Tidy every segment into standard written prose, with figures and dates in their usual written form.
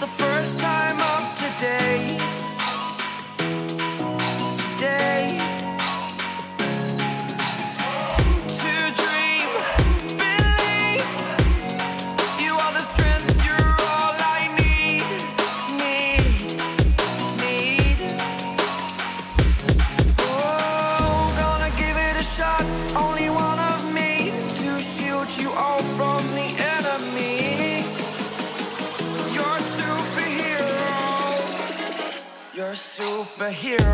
the first time of today. To dream, believe, you are the strength, you're all I need. Oh, gonna give it a shot, only one of me, to shield you all from the enemy. You're a superhero. You're a superhero.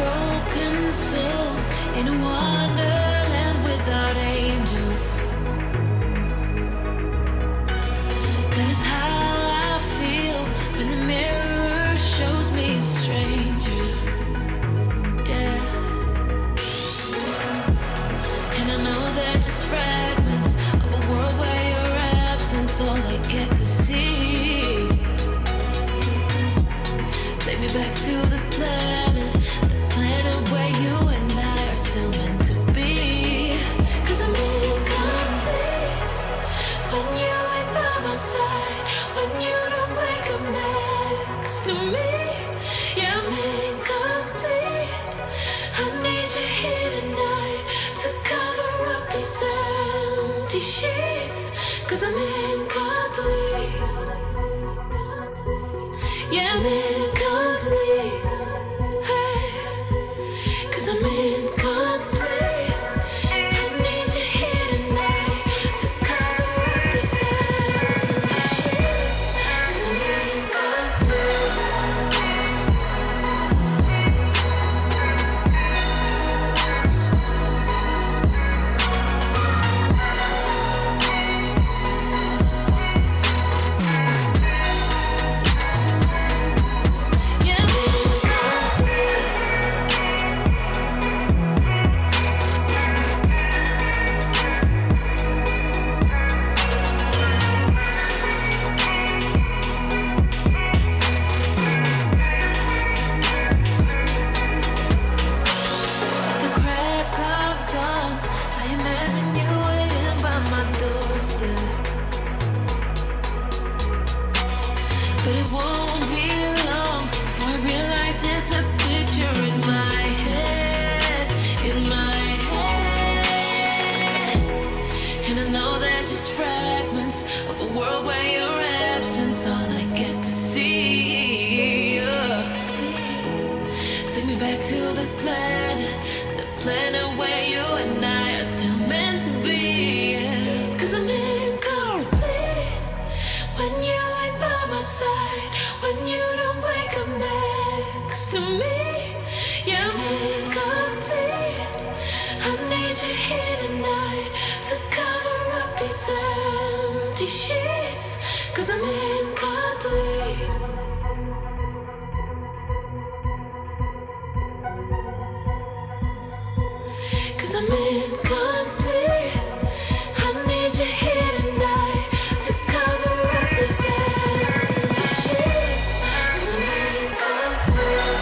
broken soul in a wonderland without angels. That is how I feel when the mirror shows me a stranger. Yeah. And I know they're just fragments of a world where your absence all I get to see. Take me back to the planet where you and I are still meant to be. 'Cause I'm incomplete when you ain't by my side, when you don't wake up next to me. Yeah, I'm incomplete. I need you here tonight to cover up these empty sheets. 'Cause I'm incomplete. Yeah, I'm incomplete. Hey, 'cause I'm incomplete. I need you here tonight to cover up these empty sheets. 'Cause I'm incomplete. But it won't be long before I realize it's a picture in my head, in my head. And I know they're just fragments of a world where your absence all I get to see. Take me back to the planet where you and I are still meant to be. 'Cause I'm incomplete when you ain't by my side, when you don't wake up next to me. Yeah, I'm incomplete. I need you here tonight to cover up these empty sheets. 'Cause I'm incomplete. I'm incomplete. I need you here tonight to cover up this empty sheets. 'Cause I'm incomplete.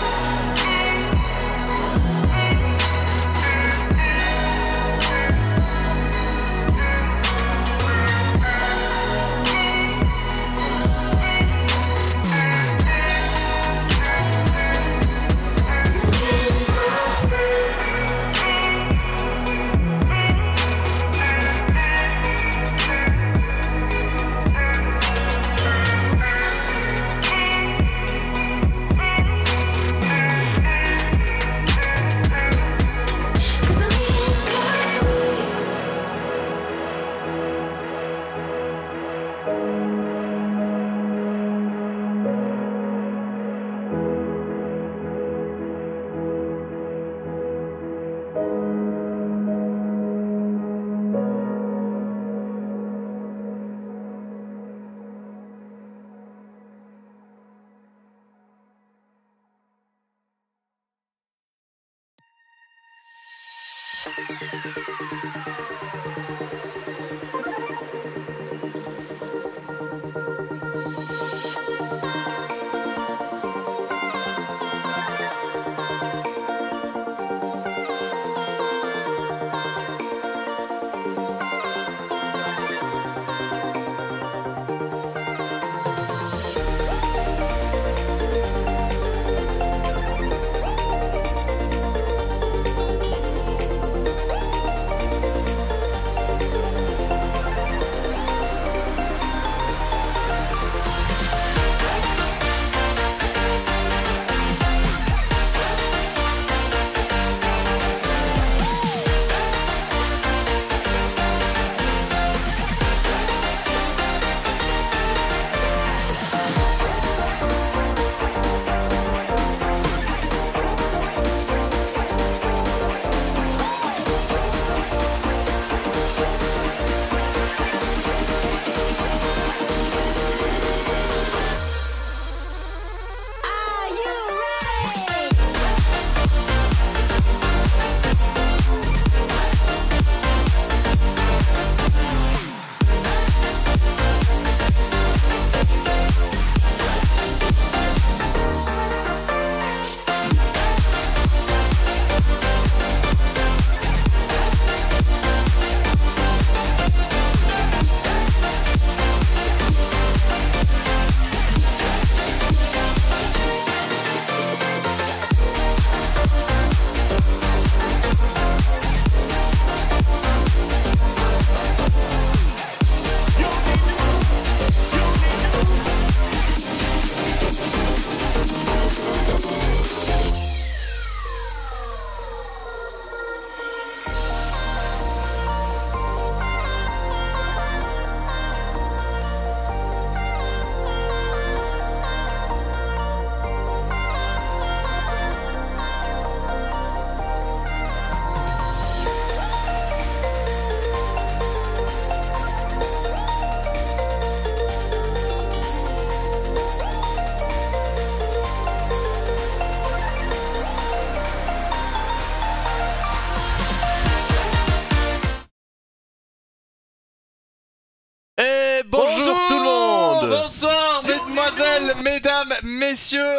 Bonsoir mesdames, messieurs,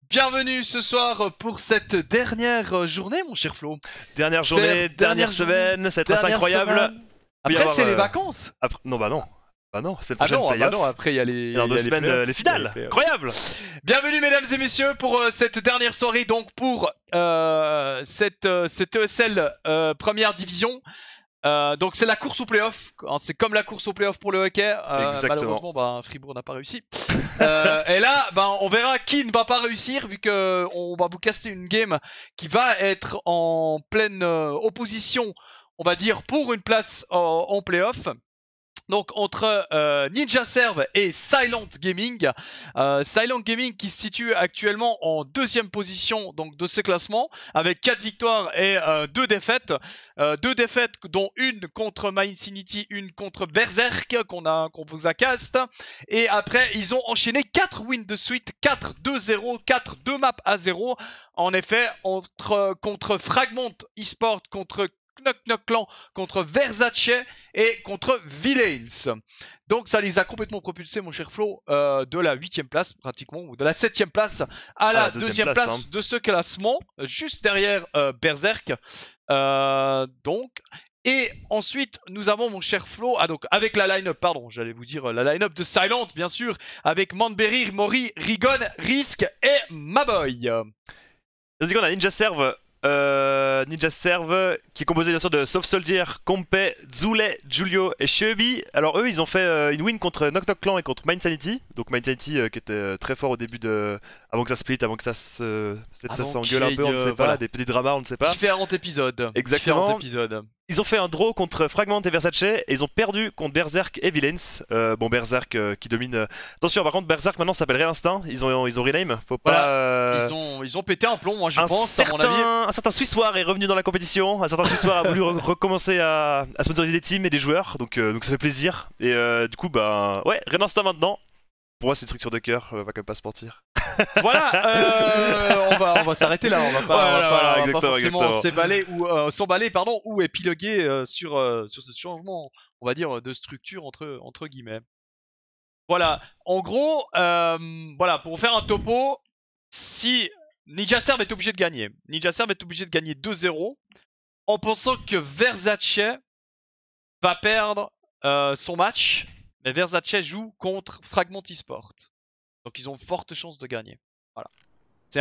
bienvenue ce soir pour cette dernière journée mon cher Flo. Dernière journée, dernière semaine, ça va être assez incroyable. Après c'est les vacances. Après... Non bah non. Bah non, c'est le Ah prochain non, playoff. non, après il y a les. Dans 2 semaines, les finales. Incroyable. Bienvenue mesdames et messieurs pour cette dernière soirée, donc pour cette ESL première division. Donc c'est la course au playoff, c'est comme la course au playoff pour le hockey. Malheureusement, bah, Fribourg n'a pas réussi. Et là, bah, on verra qui ne va pas réussir, vu que on va vous caster une game qui va être en pleine opposition, on va dire, pour une place en playoff. Donc entre Ninja Serve et Silent Gaming. Silent Gaming qui se situe actuellement en 2e position donc, de ce classement avec 4 victoires et 2 défaites. 2 défaites dont une contre My Infinity, une contre Berserk qu'on vous a cast. Et après ils ont enchaîné 4 wins de suite, 4-2-0, 4-2 maps à 0. En effet, contre Fragment eSport, contre Knock Knock Clan, contre Versace et contre Villains. Donc ça les a complètement propulsés mon cher Flo de la 8ème place pratiquement, ou de la 7ème place à la 2ème place hein, de ce classement, juste derrière Berserk. Donc, et ensuite nous avons mon cher Flo, donc avec la line-up, pardon, j'allais vous dire la line-up de Silent bien sûr, avec Manberry, Mori, Rigon, Risk et Maboy. On dit qu'on a Ninja Serve. Ninja Serve qui est composé bien sûr de Soft Soldier, Compe, Zule, Julio et Shubi. Alors eux ils ont fait une win contre Knock Knock Clan et contre Mind Sanity. Donc Mind Sanity qui était très fort au début de... avant que ça split, avant que ça s'engueule un peu, on ne sait pas, des petits dramas on ne sait pas. Différents épisodes. Exactement. Différents épisodes. Ils ont fait un draw contre Fragment et Versace et ils ont perdu contre Berserk et Villains. Bon, Berserk qui domine. Attention, par contre, Berserk maintenant s'appelle Real Instinct. Ils ont rename. Faut pas. Voilà. Ils ont pété un plomb, moi je pense, à mon avis. Un certain Swissoir est revenu dans la compétition. Un certain Swissoir a voulu recommencer à sponsoriser des teams et des joueurs. Donc ça fait plaisir. Et du coup, bah ouais, Real Instinct maintenant. Pour moi, c'est une structure de cœur. On va quand même pas se mentir. Voilà, on va s'arrêter là, on va pas forcément s'emballer ou épiloguer sur ce changement, on va dire, de structure entre guillemets. Voilà, en gros, voilà, pour faire un topo, si Ninja Serve est obligé de gagner, 2-0, en pensant que Versace va perdre son match, mais Versace joue contre Fragment eSport. Donc ils ont forte chance de gagner. Voilà. C'est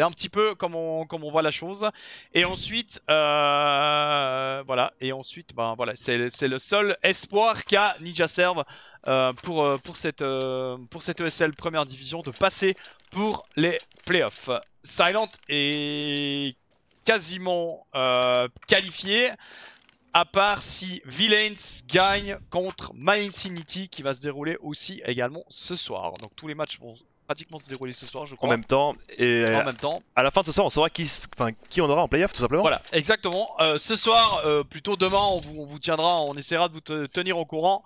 un petit peu comme on voit la chose. Et ensuite, voilà. Et ensuite, ben voilà, c'est le seul espoir qu'a Ninja Serve pour cette ESL première division de passer pour les playoffs. Silent est quasiment qualifié. À part si Villains gagne contre My Infinity qui va se dérouler aussi également ce soir. Donc tous les matchs vont pratiquement se dérouler ce soir je crois. En même temps. Et en même temps. À la fin de ce soir on saura qui on aura en playoff tout simplement. Voilà, exactement. Ce soir, plutôt demain, on vous tiendra, on essaiera de vous tenir au courant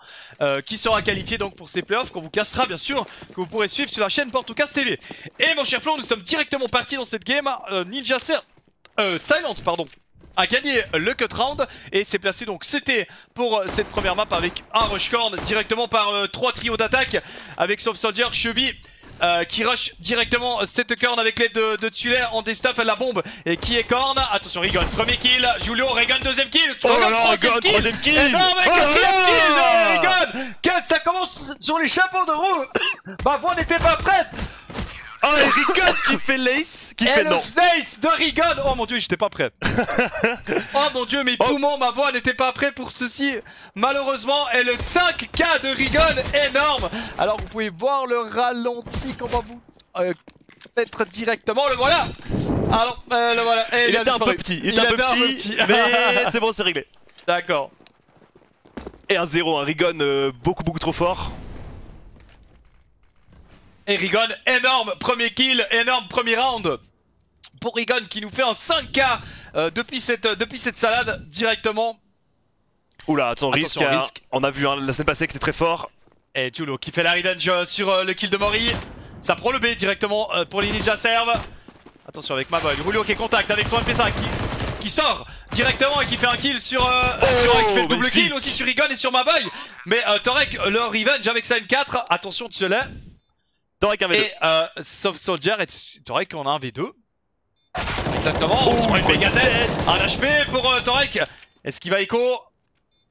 qui sera qualifié donc pour ces playoffs qu'on vous cassera bien sûr, que vous pourrez suivre sur la chaîne Portocast TV. Et mon cher Flo, nous sommes directement partis dans cette game. Ninja Serve... Silent, pardon, a gagné le cut round et s'est placé donc CT pour cette première map avec un rush corn directement par 3 trios d'attaque avec Soft Soldier, Shubi qui rush directement cette corn avec l'aide de Tsuler en déstaff à la bombe et qui est corn. Attention, Rigon, premier kill, Julio, Regan, deuxième kill, troisième kill, énorme, quatrième kill de Rigon. Que ça commence sur les chapeaux de roue. Ma voix n'était pas prête. Oh, et Rigon qui fait l'ace, qui fait non. L'ace de Rigon. Oh mon dieu, j'étais pas prêt. Oh mon dieu, mes poumons, ma voix n'était pas prêt pour ceci. Malheureusement, et le 5K de Rigon, énorme. Alors vous pouvez voir le ralenti qu'on va vous mettre directement. Le voilà. Alors, le voilà. Et il était un peu petit, mais c'est bon, c'est réglé. D'accord. Et un 0, un Rigon beaucoup trop fort. Et Rigon, énorme premier kill, énorme premier round pour Rigon qui nous fait un 5K depuis cette salade directement. Oula, attention, risque. On a vu la semaine passée qui était très fort. Et Julo qui fait la revenge sur le kill de Mori. Ça prend le B directement pour les Ninja Serve. Attention avec Maboy, Julio qui est contact avec son MP5 qui sort directement et qui fait un kill sur qui fait le double kill aussi sur Rigon et sur Maboy. Mais Torek le revenge avec sa M4. Attention Tsulet. Torek un V2. Et Soft Soldier et Torek en a un V2. Exactement. On se prend une gros méga tête. tête. Un HP pour Torek. Est-ce qu'il va écho?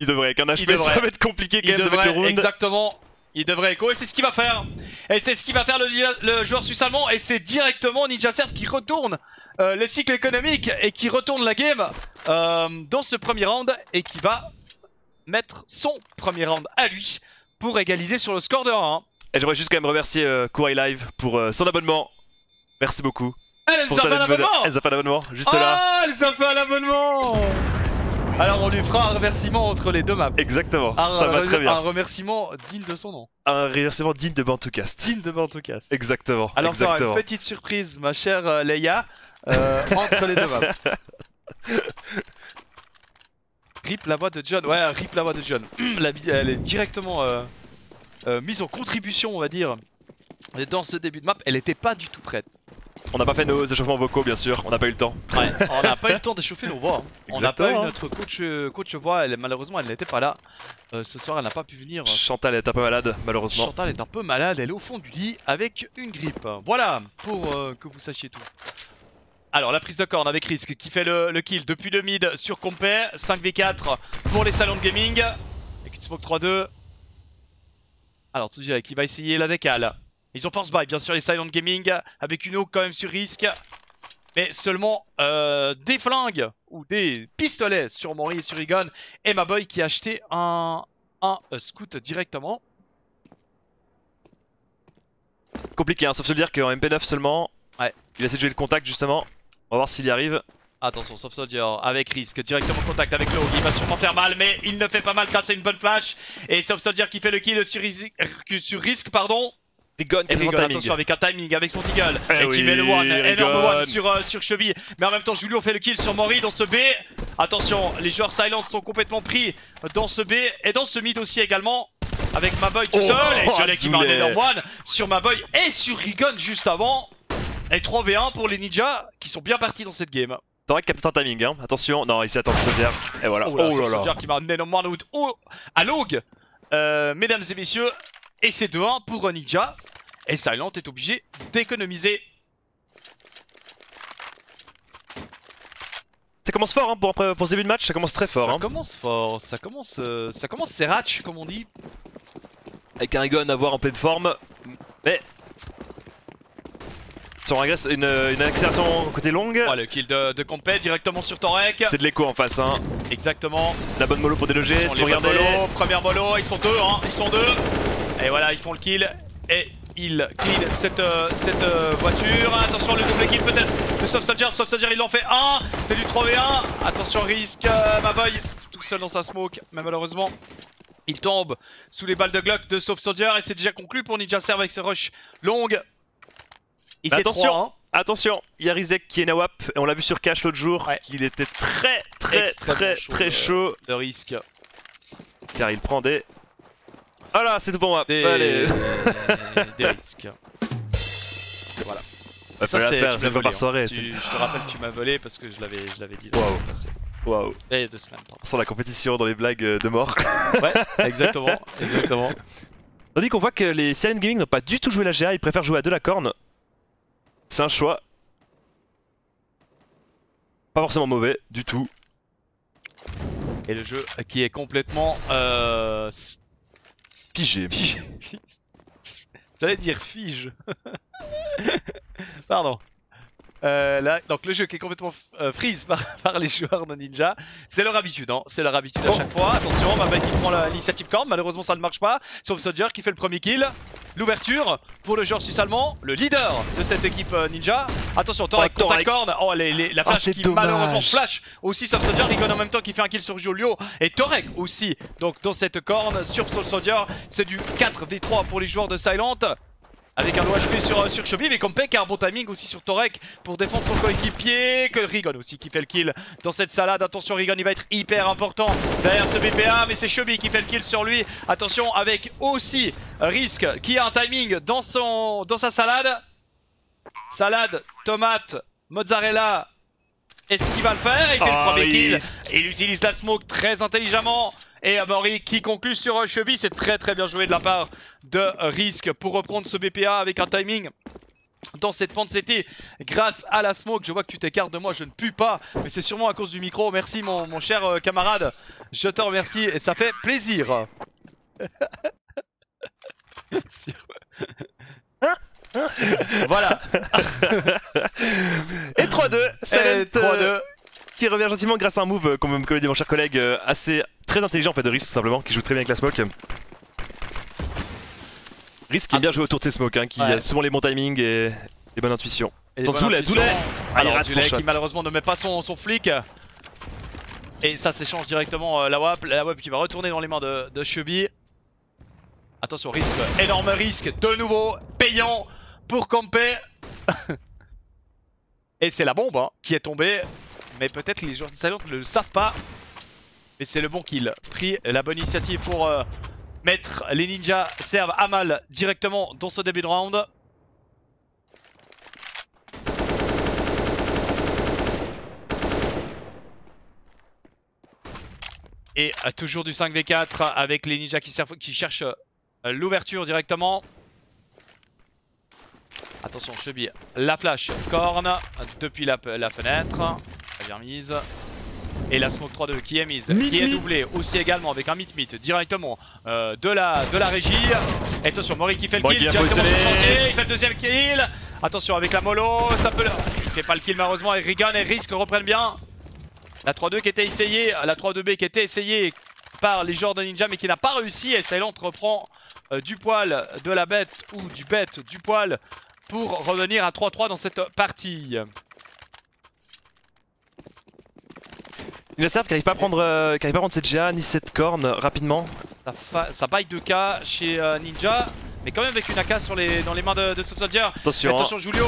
Il devrait, avec un HP, devrait. ça va être compliqué quand Il même de mettre le devrait, round. exactement. Il devrait écho et c'est ce qu'il va faire. Et c'est ce qu'il va faire le joueur suisse allemand. Et c'est directement Ninja Serve qui retourne le cycle économique et qui retourne la game dans ce premier round. Et qui va mettre son premier round à lui pour égaliser sur le score de 1. Et j'aimerais juste quand même remercier Kouai Live pour son abonnement. Merci beaucoup. Elle nous a fait un abonnement. Elle nous a fait un abonnement, juste là. Ah, elle nous a fait un abonnement. Alors on lui fera un remerciement entre les deux maps. Exactement, ça va très bien. Un remerciement digne de son nom. Un remerciement digne de Bantoucast. Digne de Bantoucast. Exactement. Alors exactement. ça aura une petite surprise, ma chère Leia, entre les deux maps. Rip la voix de John. Ouais, rip la voix de John. Elle est directement mise en contribution, on va dire, dans ce début de map. Elle était pas du tout prête. On n'a pas fait nos échauffements vocaux, bien sûr, on n'a pas eu le temps. Ouais, on n'a pas eu le temps d'échauffer nos voix. Hein. On n'a pas eu Exactement. notre coach voix, malheureusement elle n'était pas là. Ce soir elle n'a pas pu venir. Chantal est un peu malade, malheureusement. Chantal est un peu malade, elle est au fond du lit avec une grippe. Voilà, pour que vous sachiez tout. Alors la prise de corne avec Risk qui fait le kill depuis le mid sur Compé. 5v4 pour les salons de gaming. Avec une smoke 3-2. Alors tout dit qui va essayer la décale. Ils ont force buy bien sûr les Silent Gaming avec une hook quand même sur Risk. Mais seulement des flingues ou des pistolets sur Mori et sur Egon. Et ma boy qui a acheté un scout directement. Compliqué, hein, sauf se dire qu'en MP9 seulement. Ouais. Il essaie de jouer le contact justement. On va voir s'il y arrive. Attention, Soft Soldier avec Risk, directement en contact avec le hook. Il va sûrement faire mal, mais il ne fait pas mal grâce à une bonne flash. Et Soft Soldier qui fait le kill sur Risk, pardon. Rigon qui Et fait son Rigon, timing. attention avec un timing avec son deagle Eh et qui oui, met le one, énorme Rigon. one sur Chubby. Mais en même temps Julio fait le kill sur Mori dans ce B. Attention, les joueurs Silent sont complètement pris dans ce B et dans ce mid aussi également. Avec Maboy tout seul et Jolet qui met un Zoulet. énorme one sur Maboy et sur Rigon juste avant. Et 3v1 pour les ninjas qui sont bien partis dans cette game. Torek qui a peut-être un timing, hein. Attention, non, il s'y attend très bien. Et voilà. Oh là, Oh là Soldier là. qui met un énorme one à Log. Mesdames et messieurs, et c'est 2-1 pour Ninja. Et Silent est obligé d'économiser. Ça commence fort hein, pour ce début de match, ça commence très fort. Ça Hein. commence fort, ça commence c'est ratch comme on dit. Avec un Rigon à voir en pleine forme. Mais. Sur une accélération côté longue. Oh, le kill de Compé directement sur Torek. C'est de l'écho en face. Hein. Exactement. La bonne mollo pour déloger, Ils sont c'est les pour regarder. mollo, première mollo, ils sont deux, hein, ils sont deux. Et voilà, ils font le kill. Et ils clean cette voiture. Attention, le double kill peut-être de Soft Soldier. Soft Soldier, il en fait un. C'est du 3v1. Attention, Risk, Maboy, tout seul dans sa smoke. Mais malheureusement, il tombe sous les balles de Glock de Soft Soldier. Et c'est déjà conclu pour Ninja Serve avec ses rushs longues. Et c'est Attention, 3-1. attention, il y a Rizek qui est nawap. Et on l'a vu sur Cash l'autre jour. Ouais. Qu'il était très Extrêmement chaud. De Risk. Car il prend des. Voilà, c'est tout pour moi. Des, Allez. des risques. Voilà. Va Ça, falloir c'est- faire tu une m'as fois volé, par soirée. hein. Je te rappelle que tu m'as volé parce que je l'avais dit la Wow. semaine passée. Waouh. Il y a 2 semaines, pardon. Sans la compétition dans les blagues de mort. Ouais, exactement, exactement. Tandis qu'on voit que les Silent Gaming n'ont pas du tout joué la GA, ils préfèrent jouer à de la corne. C'est un choix. Pas forcément mauvais, du tout. Et le jeu qui est complètement Pigé. fige. J'allais dire fige. Pardon. Là, donc le jeu qui est complètement freeze par les joueurs de Ninja. C'est leur habitude, hein. C'est leur habitude à chaque fois. Attention, Mabel qui prend l'initiative corne. Malheureusement, ça ne marche pas. Sauf Soldier qui fait le premier kill. L'ouverture pour le joueur suisse-allemand, le leader de cette équipe Ninja. Attention, Torek contre la corne. Oh, la flash c'est qui dommage. malheureusement flash aussi Soft Soldier. Rigon en même temps qui fait un kill sur Julio. Et Torek aussi. Donc dans cette corne sur Soft Soldier, c'est du 4v3 pour les joueurs de Silent. Avec un low HP sur Chubby, mais Compé qui a un bon timing aussi sur Torek pour défendre son coéquipier. Que Rigon aussi qui fait le kill dans cette salade. Attention, Rigon il va être hyper important derrière ce BPA, mais c'est Chubby qui fait le kill sur lui. Attention avec aussi Risk qui a un timing dans sa salade. Salade, tomate, mozzarella Est-ce qu'il va le faire? Il fait le premier kill. Risk. Il utilise la smoke très intelligemment. Et Amaury qui conclut sur Chubby. C'est très bien joué de la part de Risk pour reprendre ce BPA avec un timing dans cette pente. C'était grâce à la smoke. Je vois que tu t'écartes de moi, je ne pue pas. Mais c'est sûrement à cause du micro. Merci mon cher camarade. Je te remercie et ça fait plaisir. Voilà. Et 3-2, Silent 3-2. qui revient gentiment grâce à un move, comme me dit mon cher collègue, assez très intelligent en fait de Risk tout simplement, qui joue très bien avec la smoke. Risk qui est bien joué autour de ses smokes, hein, qui a souvent les bons timings et les bonnes intuitions. Zoulet. Alors rate son Zoulet shot. qui malheureusement ne met pas son flic. Et ça s'échange directement la WAP qui va retourner dans les mains de Chubby. Attention, risque, énorme risque, de nouveau, payant pour camper. Et c'est la bombe hein, qui est tombée. Mais peut-être les joueurs de Silent ne le savent pas. Mais c'est le bon kill. Pris la bonne initiative pour mettre les ninjas servent à mal directement dans ce début de round. Et toujours du 5v4 avec les ninjas qui cherchent l'ouverture directement. Attention, Chubby, la flash, corne depuis la fenêtre. Très bien mise. Et la smoke 3-2 qui est mise, qui est doublée aussi également avec un meet directement de la régie. Et attention, Mori qui fait le kill directement sur le chantier, il fait le deuxième kill. Attention avec la mollo, ça peut... Il fait pas le kill malheureusement et Regan et Risk reprennent bien. La 3-2 qui était essayée, la 3-2B qui était essayée par les joueurs de Ninja mais qui n'a pas réussi. Et Silent reprend du poil de la bête ou du bête du poil pour revenir à 3-3 dans cette partie. Ninja Serve qui n'arrive pas à prendre cette GA ni cette corne rapidement. Ça baille 2K chez Ninja, mais quand même avec une AK dans les mains de Soft Soldier. Attention Julio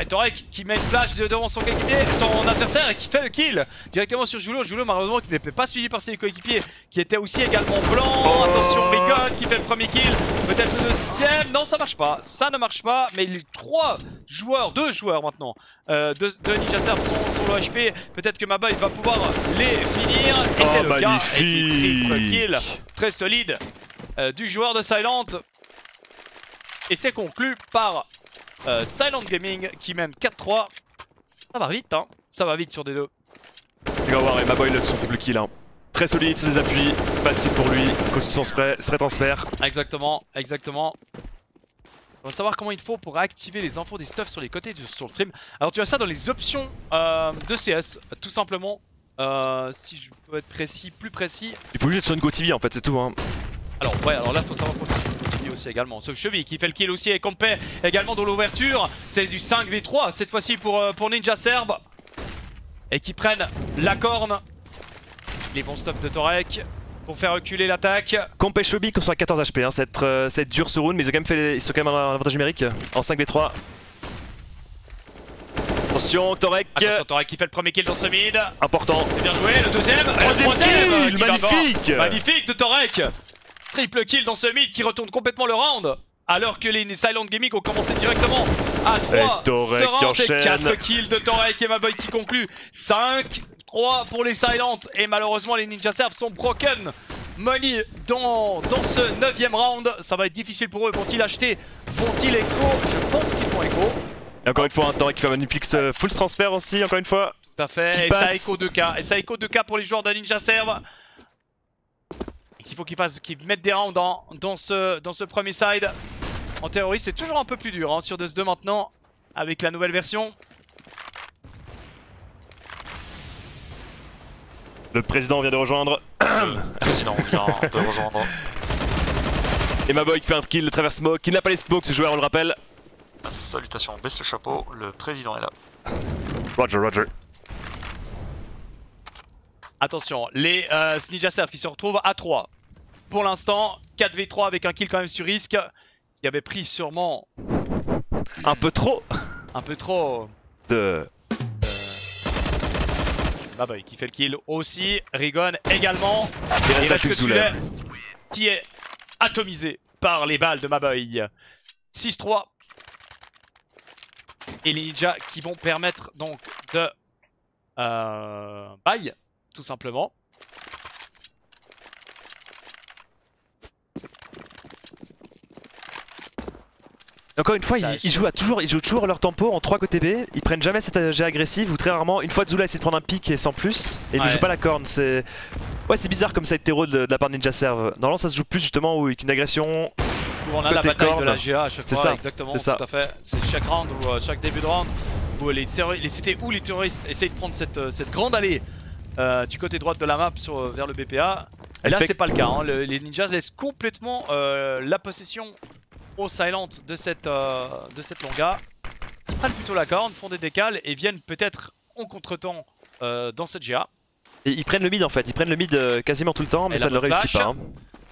Torek qui met une flash devant son adversaire et qui fait le kill directement sur Julio. Julio malheureusement qui n'était pas suivi par ses coéquipiers qui était aussi également blanc. Attention Rigon qui fait le premier kill, peut-être le deuxième. Non, ça marche pas, ça ne marche pas. Mais les deux joueurs maintenant de Ninja Serve sont low HP. Peut-être que Maboy va pouvoir les finir. Et c'est le cas. Et triple kill très solide du joueur de Silent. Et c'est conclu par Silent Gaming qui mène 4-3. Ça va vite hein, ça va vite sur des deux. Tu vas voir, et Maboy son triple kill hein. Très solide sur des appuis, facile pour lui, continue son spray transfert. Exactement. On va savoir comment il faut pour activer les infos des stuffs sur les côtés sur le stream. Alors tu as ça dans les options de CS, tout simplement. Si je peux être plus précis. Il faut juste être sur une GoTV en fait, c'est tout hein. Alors ouais, alors là faut savoir pour le aussi également. Ce Chevy qui fait le kill aussi et Compé également dans l'ouverture. C'est du 5v3 cette fois-ci pour Ninja Serve. Et qui prennent la corne. Les bons stuffs de Torek pour faire reculer l'attaque. Compé Chubby qui sont à 14 HP hein, c'est dur ce round, mais ils sont quand même un avantage numérique en 5v3. Attention Torek qui fait le premier kill dans ce mid. Important. C'est bien joué, le deuxième kill, magnifique. Magnifique de Torek. Triple kill dans ce mid qui retourne complètement le round. Alors que les Silent Gaming ont commencé directement à 3. Torek qui enchaîne. 4 kills de Torek et Maboy qui conclut. 5-3 pour les Silent. Et malheureusement les Ninja Serve sont broken money dans ce 9ème round. Ça va être difficile pour eux. Vont-ils acheter? Vont-ils écho? Je pense qu'ils font écho. Et encore une fois un Torek qui fait un magnifique full transfert aussi encore une fois. Tout à fait. Et ça écho 2K. Et ça écho 2K pour les joueurs de Ninja Serve. Il faut qu'ils mettent des rounds dans ce premier side. En théorie c'est toujours un peu plus dur hein, sur DS2 maintenant avec la nouvelle version. Le président vient de rejoindre. Le président vient de rejoindre. Et Maboy qui fait un kill de travers smoke, qui n'a pas les smokes ce joueur on le rappelle. Salutations, baisse le chapeau, le président est là. Roger. Attention, les Ninja Serve qui se retrouvent à 3. Pour l'instant, 4v3 avec un kill quand même sur Risk. Qui avait pris sûrement... Un peu trop de... Maboy qui fait le kill aussi. Rigon également. Et reste que Zoulet qui est atomisé par les balles de Maboy. 6-3. Et les ninjas qui vont permettre donc de Bye, tout simplement. Encore une fois, ils jouent toujours leur tempo en 3 côté B. Ils prennent jamais cette AG agressive ou très rarement. Une fois Zula essaie de prendre un pic et sans plus. Et il ne joue pas la corne. C'est bizarre comme ça hétéro de la part de Ninja Serve. Normalement, ça se joue plus justement avec une agression. Où on a la bataille de la GA à chaque fois. Ça, exactement, c'est ça. tout à fait. C'est chaque round ou chaque début de round où les cités ou les terroristes essayent de prendre cette grande allée du côté droite de la map vers le BPA. Et là, c'est pas le cas. Hein. Les ninjas laissent complètement la possession au Silent de cette longa. Ils prennent plutôt la corne, font des décales et viennent peut-être en contre-temps dans cette GA. Et ils prennent le mid en fait, ils prennent le mid quasiment tout le temps, mais ça ne le réussit pas. Hein.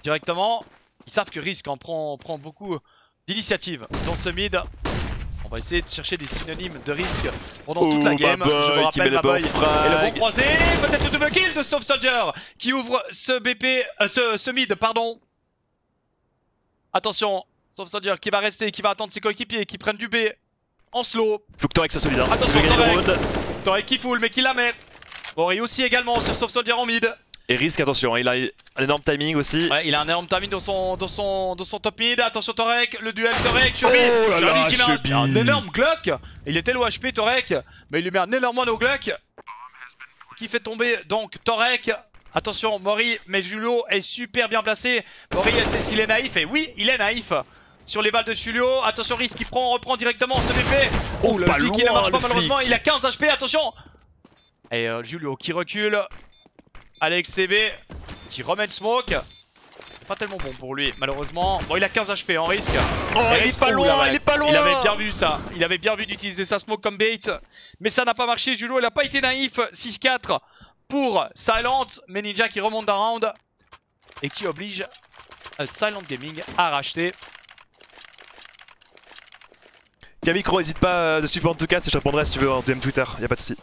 Directement, ils savent que Risk en prend beaucoup d'initiative dans ce mid. On va essayer de chercher des synonymes de Risk pendant toute la game. Je vous rappelle, Maboy et le bon croisé. Peut-être le double kill de Soft Soldier qui ouvre ce mid, pardon. Attention, Soft Soldier qui va rester, qui va attendre ses coéquipiers qui prennent du B en slow. Faut que Torek soit solide. Hein. Attention, Torek qui full mais qui la met. Ori aussi également sur Soft Soldier en mid. Et Risk, attention, hein, il a un énorme timing aussi. Ouais, il a un énorme timing dans son top mid. Attention Torek, le duel Torek, Shubi qui met un énorme Glock. Il était low HP Torek, mais il lui met un énorme one au Glock qui fait tomber donc Torek. Attention Mori, mais Julio est super bien placé. Mori, elle sait s'il est naïf, et oui, il est naïf. Sur les balles de Julio, attention Risk qui reprend directement ce BP. Oh, le flic qui ne marche pas malheureusement, il a 15 HP, attention. Et Julio qui recule. Alex TB qui remet le smoke. Pas tellement bon pour lui malheureusement. Bon, il a 15 HP en Risk. Oh, il est pas loin, il est pas loin. Il avait bien vu ça. Il avait bien vu d'utiliser sa smoke comme bait. Mais ça n'a pas marché. Julio il a pas été naïf. 6-4 pour Silent. Mais Ninja qui remonte d'un round. Et qui oblige Silent Gaming à racheter. Kamikro, n'hésite pas de suivre en tout cas, je te répondrai si tu veux en DM Twitter, y a pas de soucis.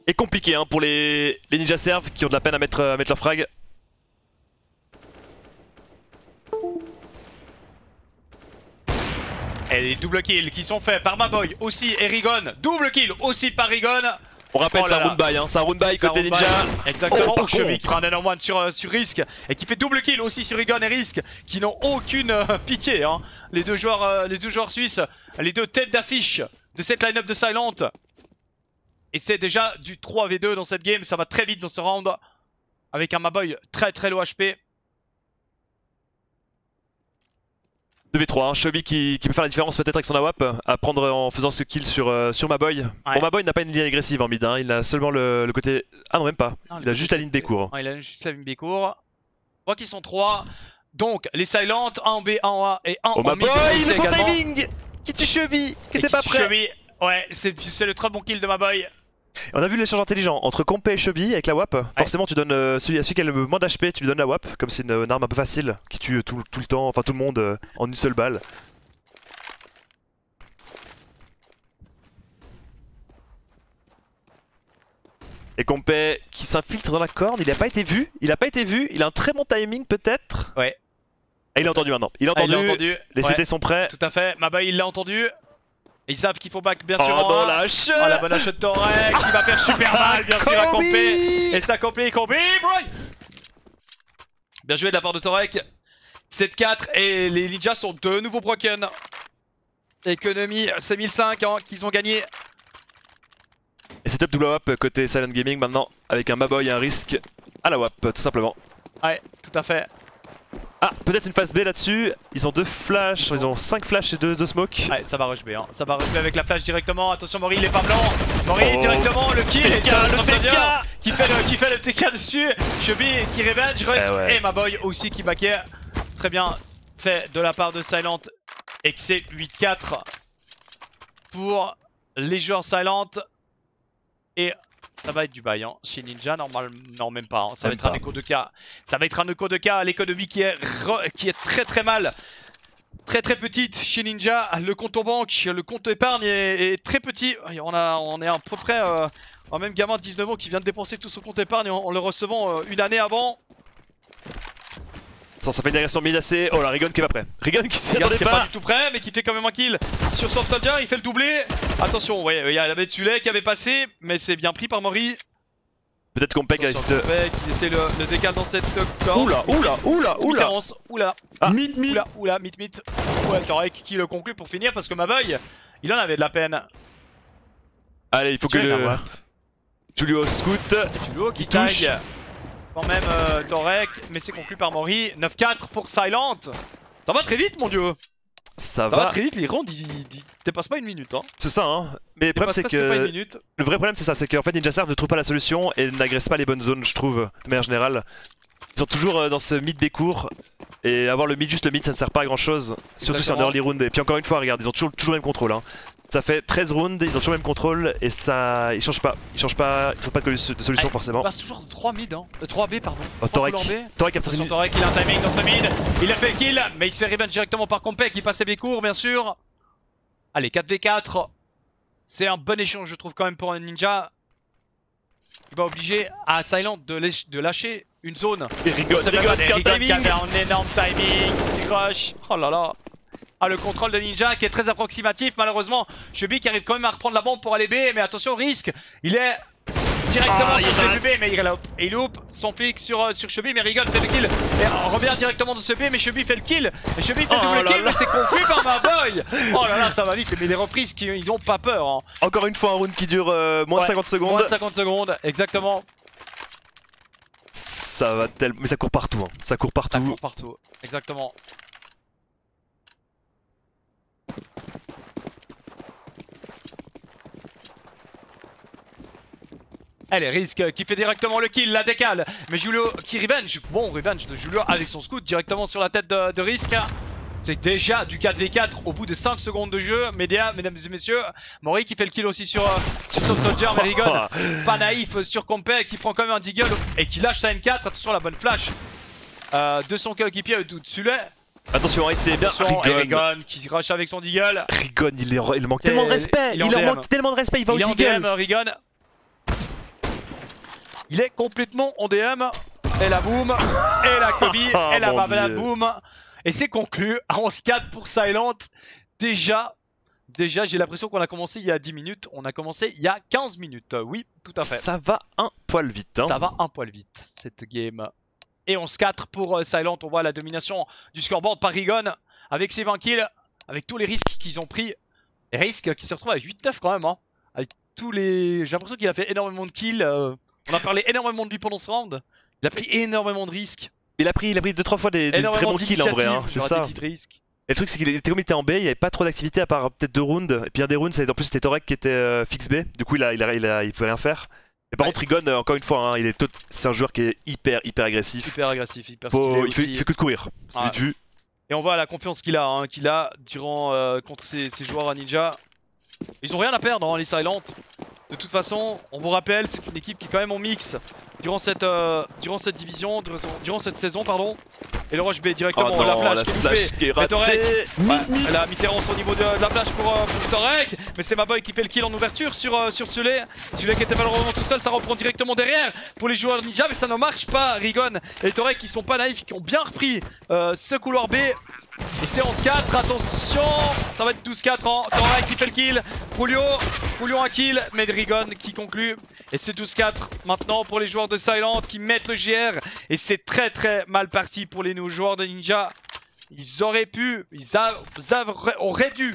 Et compliqué hein, pour les Ninja Serve qui ont de la peine à mettre leur frag. Et les double kills qui sont faits par Maboy aussi et Rigon. Double kill aussi par Rigon. On rappelle, c'est un round buy, hein, c'est un round buy côté Ninja. Exactement, oh, Chevy qui prend un énorme one sur Risk et qui fait double kill aussi sur Rigon et Risk qui n'ont aucune pitié. Hein. Les deux joueurs suisses, les deux têtes d'affiche de cette line-up de Silent. Et c'est déjà du 3v2 dans cette game, ça va très vite dans ce round. Avec un Maboy très low HP. 2v3, hein. Chubby qui peut faire la différence peut-être avec son AWP à prendre en faisant ce kill sur Maboy. Ouais. Bon, Maboy n'a pas une ligne agressive en mid, hein. Il a seulement le côté... Ah non, même pas, non, il a juste la ligne B court. Ouais, il a juste la ligne B court. On voit qu'ils sont 3. Donc les Silent, 1 en B, 1 en A et 1 en mid. Oh Maboy, le bon timing qui tue Chubby, qui était pas prêt. Chubby, ouais, c'est le très bon kill de Maboy. On a vu l'échange intelligent entre Compé et Chubby avec la WAP. Ouais. Forcément, tu donnes à celui qui a le moins d'HP, tu lui donnes la WAP, comme c'est une arme un peu facile qui tue tout le temps, enfin tout le monde en une seule balle. Et Compé qui s'infiltre dans la corne, il a pas été vu, il a un très bon timing peut-être. Ouais. Et il a entendu maintenant, il a entendu. Les CT sont prêts. Tout à fait, Maboy il l'a entendu. Et ils savent qu'il faut back bien sûr. Oh non, la shot. Oh la bonne shot de Torek qui va faire super mal bien sûr à Compé. Et ça Compé, bro. Bien joué de la part de Torek. 7-4 et les Ninjas sont de nouveau broken. Économie, c'est 1005 hein, qu'ils ont gagné. Et c'est top double WAP côté Silent Gaming maintenant avec un Maboy et un Risk à la WAP tout simplement. Ouais, tout à fait. Ah, peut-être une phase B là-dessus. Ils ont 2 flashs, ils ont 5 flashs et 2 smoke. Ouais, ça va rush B, hein. Ça va rush B avec la flash directement. Attention, Mori, il est pas blanc. Mori directement, le kill. Et qui fait le TK dessus. Chubby qui revenge, Rusk et Maboy aussi qui backait. Très bien fait de la part de Silent. Et que c'est 8-4 pour les joueurs Silent. Et ça va être du bail hein. Chez Ninja, normalement, non même pas, hein. Ça va être un écho de cas. Ça va être un écho de cas, l'économie qui est très mal. Très petite chez Ninja, le compte en banque, le compte épargne est très petit. On est à peu près un même gamin de 19 ans qui vient de dépenser tout son compte épargne en le recevant une année avant. Ça fait une agression mid assez... Oh la Rigon qui est pas prêt. Rigon qui s'y attendait pas. Pas du tout prêt mais qui fait quand même un kill sur Soft Soldier, il fait le doublé. Attention, ouais, il y a la Betsulé qui avait passé, mais c'est bien pris par Mori. Peut-être Compek a essayé de... Compek qui essaie le décale dans cette corde. Oula. Ah. Mit. Ouais, Torek qui le conclut pour finir parce que Maboy, il en avait de la peine. Allez, il faut que le... Julio scout. Julio qui touche. tag quand même Torek, mais c'est conclu par Mori. 9-4 pour Silent. Ça va très vite, mon dieu. Ça va va très vite, les rounds ils dépassent pas une minute. Hein. C'est ça, hein. Mais le problème, c'est Pas que... une minute. Le vrai problème, c'est ça, c'est qu'en fait, Ninja Serve ne trouve pas la solution et n'agresse pas les bonnes zones, je trouve, de manière générale. Ils sont toujours dans ce mid B court, et avoir le mid, juste le mid, ça ne sert pas à grand chose. Surtout si on est early round. Et puis encore une fois, regarde, ils ont toujours le même contrôle. Hein. Ça fait 13 rounds, ils ont toujours le même contrôle, et ça... Ils changent pas, ils trouvent pas de solution forcément. Il passe toujours de 3 mid, hein. 3 B, pardon. Oh, Torek a Attention, Torek, il a un timing dans ce mid. Il a fait le kill, mais il se fait revenge directement par Compek, qui passe B court, bien sûr. Allez, 4v4. C'est un bon échange, je trouve, quand même, pour un ninja. Il va obliger à Silent de lâcher une zone. Et Rigon qui a fait un énorme timing. Il rush. Oh là là. Ah, le contrôle de Ninja qui est très approximatif. Malheureusement, Chubby qui arrive quand même à reprendre la bombe pour aller B. Mais attention, risque. Il est directement sur le B, mais il loupe son flic sur Chubby. Mais Rigon fait le kill et revient directement de ce B. Mais Chubby fait le kill. Et Chubby fait le double kill. Mais c'est conclu par Maboy. Oh là là, ça va vite. Mais les reprises, ils n'ont pas peur. Hein. Encore une fois, un round qui dure moins de 50 secondes. Moins de 50 secondes, exactement. Ça va tellement. Mais ça court partout. Hein. Ça court partout. Ça court partout, exactement. Allez, Risk qui fait directement le kill, la décale. Mais Julio qui revenge. Bon, revenge de Julio avec son scout directement sur la tête de Risk. C'est déjà du 4v4 au bout de 5 secondes de jeu. Média, mesdames et messieurs. Mori qui fait le kill aussi sur Soft Soldier. Mais Rigon, pas naïf sur Compek qui prend quand même un deagle et qui lâche sa M4. Attention, la bonne flash de son coéquipier Tsule. Attention, c'est bien. Rigon qui rush avec son deagle. Rigon, il manque tellement de respect. Il leur manque tellement de respect. Il va au deagle. Rigon. Il est complètement en DM. Et la boom. Et la Kobe. Et la babla boom. Et c'est conclu. 11-4 pour Silent. Déjà, j'ai l'impression qu'on a commencé il y a 10 minutes. On a commencé il y a 15 minutes. Oui, tout à fait. Ça va un poil vite. Hein. Ça va un poil vite, cette game. Et 11-4 pour Silent. On voit la domination du scoreboard par Rigon. Avec ses 20 kills. Avec tous les risques qu'ils ont pris. Les risques qui se retrouvent à 8-9 quand même. Hein. Avec tous les... J'ai l'impression qu'il a fait énormément de kills. On a parlé énormément de lui pendant ce round. Il a pris énormément de risques. Il a pris 2-3 fois des très bons kills en vrai. Hein. C'est ça. Et le truc, c'est qu'il était comme il était en B, il n'y avait pas trop d'activité à part peut-être 2 rounds. Et puis un des rounds, en plus, c'était Torek qui était fixe B. Du coup, il pouvait rien faire. Et par contre, Rigon, encore une fois, hein, c'est un joueur qui est hyper agressif. Hyper agressif, hyper il fait que de courir. Et on voit la confiance qu'il a, durant contre ces joueurs à Ninja. Ils ont rien à perdre, hein, les Silent. De toute façon, on vous rappelle, c'est une équipe qui est quand même en mix durant cette division, durant cette saison, pardon. Et le rush B directement, oh non, la flash qui est ratée. Elle a Mitterrand au niveau de la flash pour Torek. Mais c'est Maboy qui fait le kill en ouverture sur Tsule. Tsule qui était malheureusement tout seul, ça reprend directement derrière pour les joueurs Ninja. Mais ça ne marche pas, Rigon et Torek qui sont pas naïfs, qui ont bien repris ce couloir B. Et c'est 11-4, attention, ça va être 12-4, hein. Torek qui fait le kill, Julio un kill, mais Rigon qui conclut. Et c'est 12-4 maintenant pour les joueurs de Silent qui mettent le GR. Et c'est très mal parti pour les nouveaux joueurs de Ninja. Ils auraient pu, auraient dû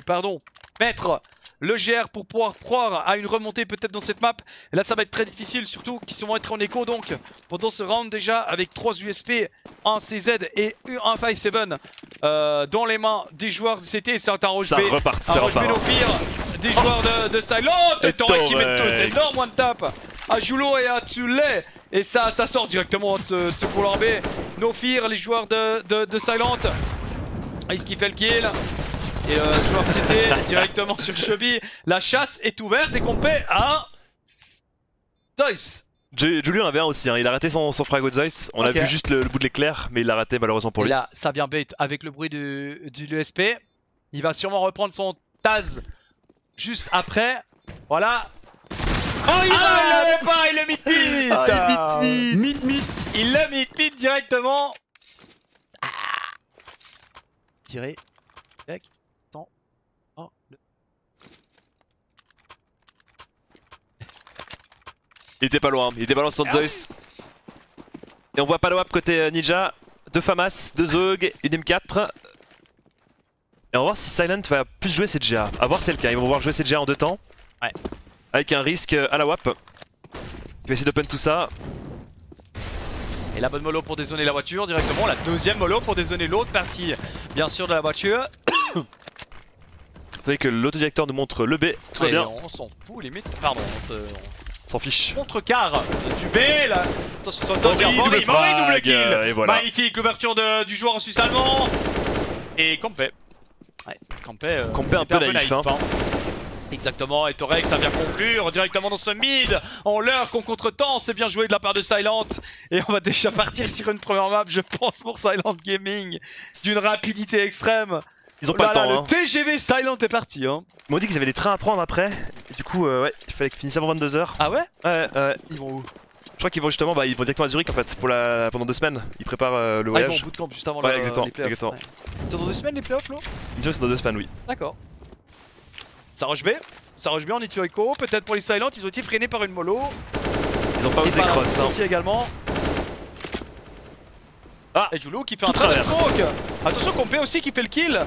mettre le GR pour pouvoir croire à une remontée peut-être dans cette map. Et là ça va être très difficile, surtout qu'ils vont être en écho donc pendant ce round déjà avec 3 USP, un CZ et un 5-7 dans les mains des joueurs de CT. C'est un rush B, un rush B no fear des joueurs de Silent. Et Torek qui met tous énorme one tap à Julo et à Tsule. Et ça sort directement de ce couloir B. No fear les joueurs de Silent. Est-ce qu'il fait le kill? Et joueur CT directement sur Chubby. La chasse est ouverte et qu'on paie à Zeus. Julien en avait un aussi, hein. Il a raté son frag au Zeus. On a vu juste le bout de l'éclair, mais il l'a raté malheureusement pour lui. Et là, ça vient bait avec le bruit de l'USP. Il va sûrement reprendre son Taz juste après. Voilà. Oh, il l'avait pas, il le mid-mid. Il le mid-mid directement. Tiré. Oh, Il était pas loin, sur Zeus. Et on voit pas le WAP côté Ninja. 2 Famas, 2 Zog, une M4. Et on va voir si Silent va plus jouer CGA. À voir si c'est le cas, ils vont pouvoir jouer CGA en 2 temps. Ouais. Avec un risque à la WAP. Il va essayer d'open tout ça. Et la bonne mollo pour dézoner la voiture directement. La deuxième mollo pour dézoner l'autre partie, bien sûr, de la voiture. Vous savez que l'autodirecteur nous montre le B, tout va Et bien. on s'en fout limite. Pardon, On s'en fiche. contre-car du B là. Attention, Mori, double frag, double kill. et voilà. Magnifique l'ouverture du joueur en suisse allemand. Et Campé. Ouais, Campé un peu naïf, hein. Exactement, et Torex ça vient conclure directement dans ce mid. En l'heure qu'on contre-temps, c'est bien joué de la part de Silent. Et on va déjà partir sur une première map, je pense, pour Silent Gaming. D'une rapidité extrême. Ils ont pas le temps, hein. Le TGV Silent est parti, hein. Ils m'ont dit qu'ils avaient des trains à prendre après. Et du coup, ouais, il fallait qu'ils finissent avant 22h. Ah ouais? Ouais, Ils vont où? Je crois qu'ils vont justement, ils vont directement à Zurich en fait, pendant 2 semaines. Ils préparent le Ah, ils vont voyage. au bootcamp juste avant Ouais, les exactement, playoffs. exactement. Ouais. C'est dans 2 semaines les playoffs, là? Ils disent que c'est dans 2 semaines, oui. D'accord. Ça rush B. Ça rush B en Itiorico. Peut-être pour les Silent, ils ont été freinés par une mollo. Ils ont pas Et osé par la cross, smoke hein. aussi également. Ah. Et Julu qui fait un Tout très travers. smoke. Attention Compé aussi qui fait le kill.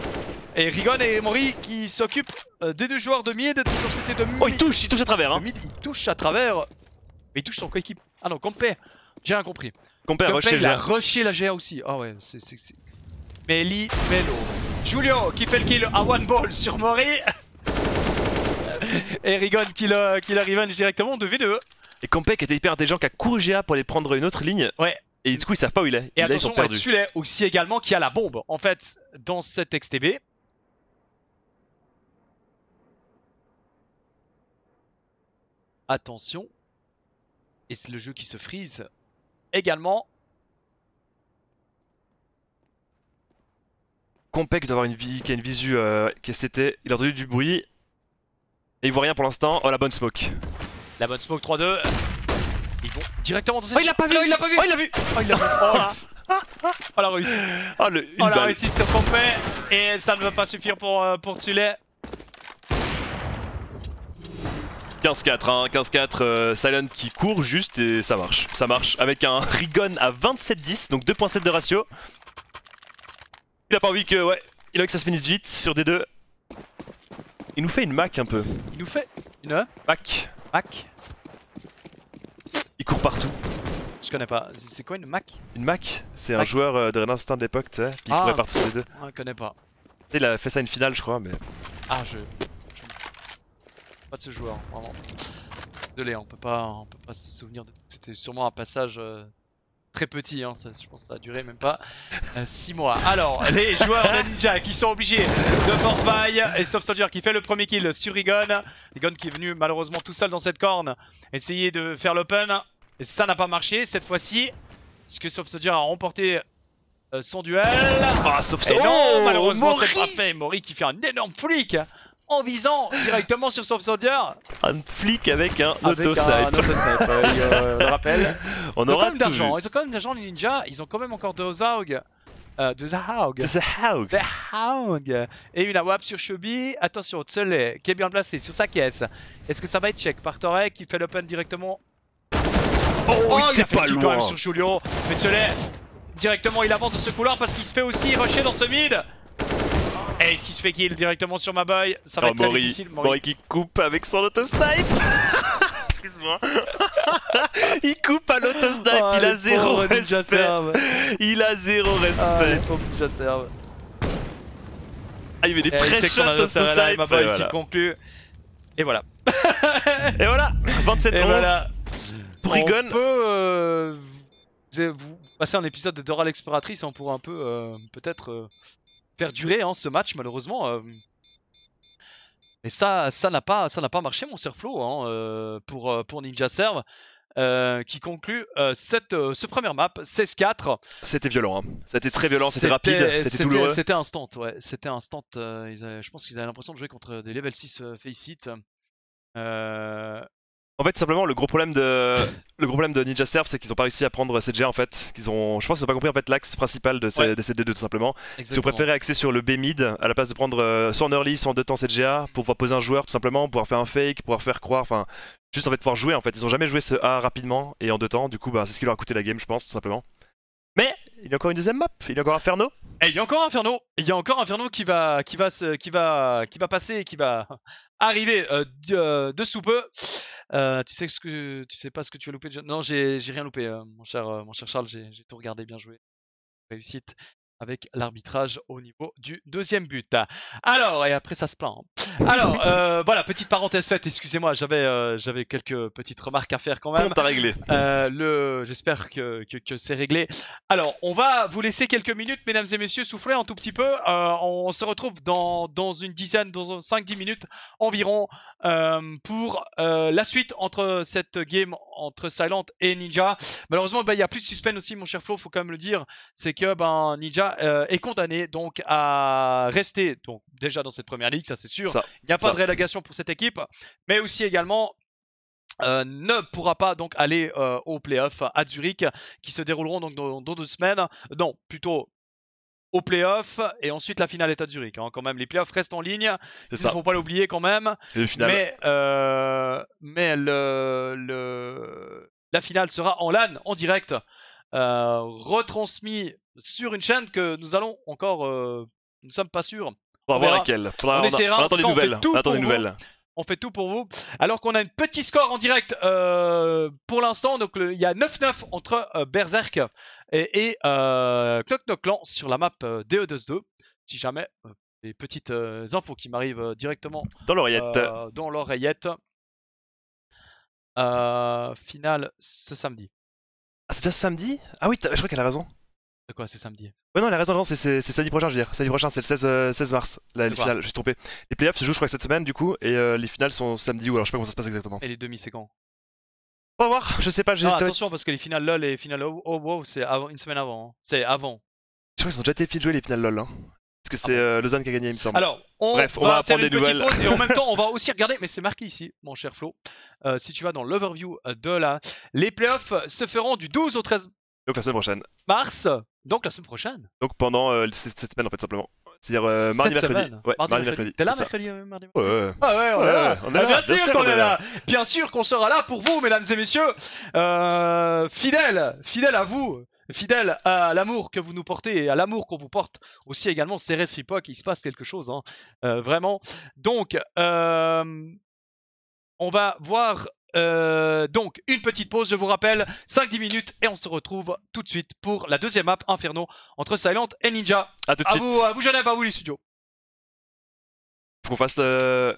Et Rigon et Mori qui s'occupent des 2 joueurs de mid. Toujours c'était de mid. Oh, il touche à travers, De hein. mid, il touche à travers. Mais il touche son coéquipe. Ah non, Compé. J'ai rien compris. Compé a Compé, rushé il a GA. rushé la GA aussi. Ah ouais, c'est. Meli Melo. Julio qui fait le kill à one ball sur Mori. Et Rigon qui le revenge directement de V2. Et Compé qui était hyper intelligent, qui a couru GA pour aller prendre une autre ligne. Ouais. Et du coup, ils savent pas où il est. Et Là, ils attention, sont perdus. celui-là aussi également qui a la bombe en fait dans cette XTB. Attention. Et c'est le jeu qui se freeze également. Compé qui doit avoir qui a une visu qui est CT. Il a entendu du bruit. Et il voit rien pour l'instant. Oh, la bonne smoke. La bonne smoke 3-2. Ils vont directement dans cette... Oh, il l'a pas vu. Il l'a pas vu. Oh, il l'a vu. Oh, il l'a vu. Oh là. Oh la réussite. Oh, une Oh la balle. réussite sur Compé. Et ça ne va pas suffire pour Tsulay. 15-4, hein, 15-4, Silent qui court juste et ça marche avec un Rigon à 27-10, donc 2.7 de ratio. Il a pas envie que, ouais, il a envie que ça se finisse vite sur des 2. Il nous fait une Mac un peu. Il nous fait une Mac. Mac. Il court partout. Je connais pas. C'est quoi une Mac? Une Mac, c'est un Mac. joueur de Red Instinct de l'époque, tu sais, puis il Ah. courait partout sur les 2. Je connais pas. Il a fait ça à une finale, je crois, mais. Ah, pas de ce joueur, vraiment. Désolé, on peut pas se souvenir de. C'était sûrement un passage très petit, hein. Je pense que ça a duré même pas 6 mois. Alors, les joueurs de Ninja qui sont obligés de force buy et Soft Soldier qui fait le premier kill sur Rigon. Rigon qui est venu malheureusement tout seul dans cette corne, essayer de faire l'open. Et ça n'a pas marché cette fois-ci. Parce que Soft Soldier a remporté son duel. Ah, sauf Et ça. non, malheureusement c'est Mori. pas fait. Mori qui fait un énorme flic en visant directement sur Soft Soldier. Un flic avec un Avec un auto-snipe. auto-snipe, on le rappelle. On Ils ont aura quand même tout d'argent, vu. ils ont quand même d'argent les ninjas, ils ont quand même encore deux Zaug. Deux Zaug. C'est Haug. Des Haug. Et une AWAP sur Shubi. Attention, Tsulay qui est bien placé sur sa caisse. Est-ce que ça va être check par Torek qui fait l'open directement? Oh, il a était fait pas le kill quand même loin. sur Julio. Mais Tsulay, directement il avance dans ce couloir parce qu'il se fait aussi rusher dans ce mid. Et est-ce qu'il se fait kill directement sur ma boy? Ça va Oh, être très Mori. difficile. Mori qui coupe avec son auto-snipe. Excuse-moi. Il coupe à l'autosnipe, Oh, il a les zéro pauvres Ninja respect. servent. Il a zéro Ah, les respect. pauvres Ninja servent. Ah, il met des Et il sait pré-shots qu'on a réussi à la autosnipe. ma boy Et voilà. qui conclut. Et voilà. Et voilà, 27-11 Et voilà. pour Rigon. On peut vous passer un épisode de Dora l'exploratrice, on pourra un peu peut-être faire durer hein, ce match malheureusement. Mais ça n'a pas marché mon Serflo hein, pour Ninja Serve qui conclut ce premier map 16-4. C'était violent, hein. C'était très violent, c'était rapide, c'était douloureux. C'était instant, ouais. C'était instant. Je pense qu'ils avaient l'impression de jouer contre des level 6 Faceit. En fait, tout simplement, le gros problème de Ninja Serve, c'est qu'ils ont pas réussi à prendre CG en fait. Je pense qu'ils ont pas compris en fait l'axe principal de ces D2 tout simplement. Ils ont préféré axer sur le B mid à la place de prendre soit en early, soit en 2 temps CGA pour pouvoir poser un joueur tout simplement, pouvoir faire un fake, pouvoir faire croire. Enfin, juste en fait pouvoir jouer en fait. Ils ont jamais joué ce A rapidement et en 2 temps, du coup bah, c'est ce qui leur a coûté la game je pense tout simplement. Mais il y a encore une deuxième map, il y a encore Inferno. Et il y a encore Inferno. Il y a encore Inferno qui va passer et qui va arriver de sous peu. Tu sais pas ce que tu as loupé. Non, j'ai rien loupé, mon cher Charles. J'ai tout regardé, bien joué. Réussite avec l'arbitrage au niveau du deuxième but. Alors, et après ça se plaint. Alors, voilà, petite parenthèse faite, excusez-moi, j'avais quelques petites remarques à faire quand même. Compte à régler. J'espère que c'est réglé. Alors, on va vous laisser quelques minutes, mesdames et messieurs, souffler un tout petit peu. On se retrouve dans une dizaine, dans 5-10 minutes environ pour la suite entre cette game entre Silent et Ninja. Malheureusement, il y a plus de suspense aussi, mon cher Flo, faut quand même le dire. C'est que Ninja est condamné donc à rester donc déjà dans cette première ligue, ça c'est sûr. Il n'y a pas de relégation pour cette équipe, mais aussi également ne pourra pas donc aller aux playoffs à Zurich qui se dérouleront donc dans 2 semaines. Non, plutôt aux playoffs et ensuite la finale est à Zurich. Hein. Quand même, les playoffs restent en ligne. Il ne faut pas l'oublier quand même. Et le final. Mais la finale sera en LAN, en direct, retransmis sur une chaîne que nous allons encore, nous ne sommes pas sûrs. On va voir laquelle. On essaiera. On attend des nouvelles. On fait tout pour vous. Alors qu'on a un petit score en direct pour l'instant. Donc il y a 9-9 entre Berserk et Knock Knock Clan sur la map DE2-2. Si jamais des petites infos qui m'arrivent directement dans l'oreillette. Finale ce samedi. Ah, c'est déjà samedi? Ah oui, je crois qu'elle a raison. De quoi, c'est samedi? Ouais, non, elle a raison, non, c'est samedi prochain, je veux dire. Samedi prochain, c'est le 16 mars, les finales, je suis trompé. Les playoffs se jouent, je crois, cette semaine, du coup, et les finales sont samedi, ou alors je sais pas comment ça se passe exactement. Et les demi, c'est quand? On va voir, je sais pas. Attention, parce que les finales LoL et les finales WoW, c'est une semaine avant. Hein. C'est avant. Je crois qu'ils ont déjà été jouer les finales LoL. Hein. Parce que c'est Lausanne qui a gagné, il me semble. Alors, Bref, on va faire apprendre une des nouvelles. Pause, et en même temps, on va aussi regarder, mais c'est marqué ici, mon cher Flo. Si tu vas dans l'overview de les playoffs se feront du 12 au 13 donc la semaine prochaine. Mars, donc la semaine prochaine. Donc pendant cette semaine, en fait, simplement. C'est-à-dire mardi, mercredi. Ouais, mardi, mercredi. T'es là mercredi, mardi, mercredi? Ouais. Ah ouais, on est là. On est là. Bien sûr qu'on est là. Bien sûr qu'on sera là pour vous, mesdames et messieurs. Fidèle à vous. Fidèle à l'amour que vous nous portez et à l'amour qu'on vous porte aussi également, c'est réciproque, il se passe quelque chose, hein. Vraiment. Donc, on va voir donc une petite pause, je vous rappelle, 5-10 minutes et on se retrouve tout de suite pour la deuxième map Inferno entre Silent et Ninja. À tout de suite. À vous Genève, à vous les studios. Faut qu'on fasse le...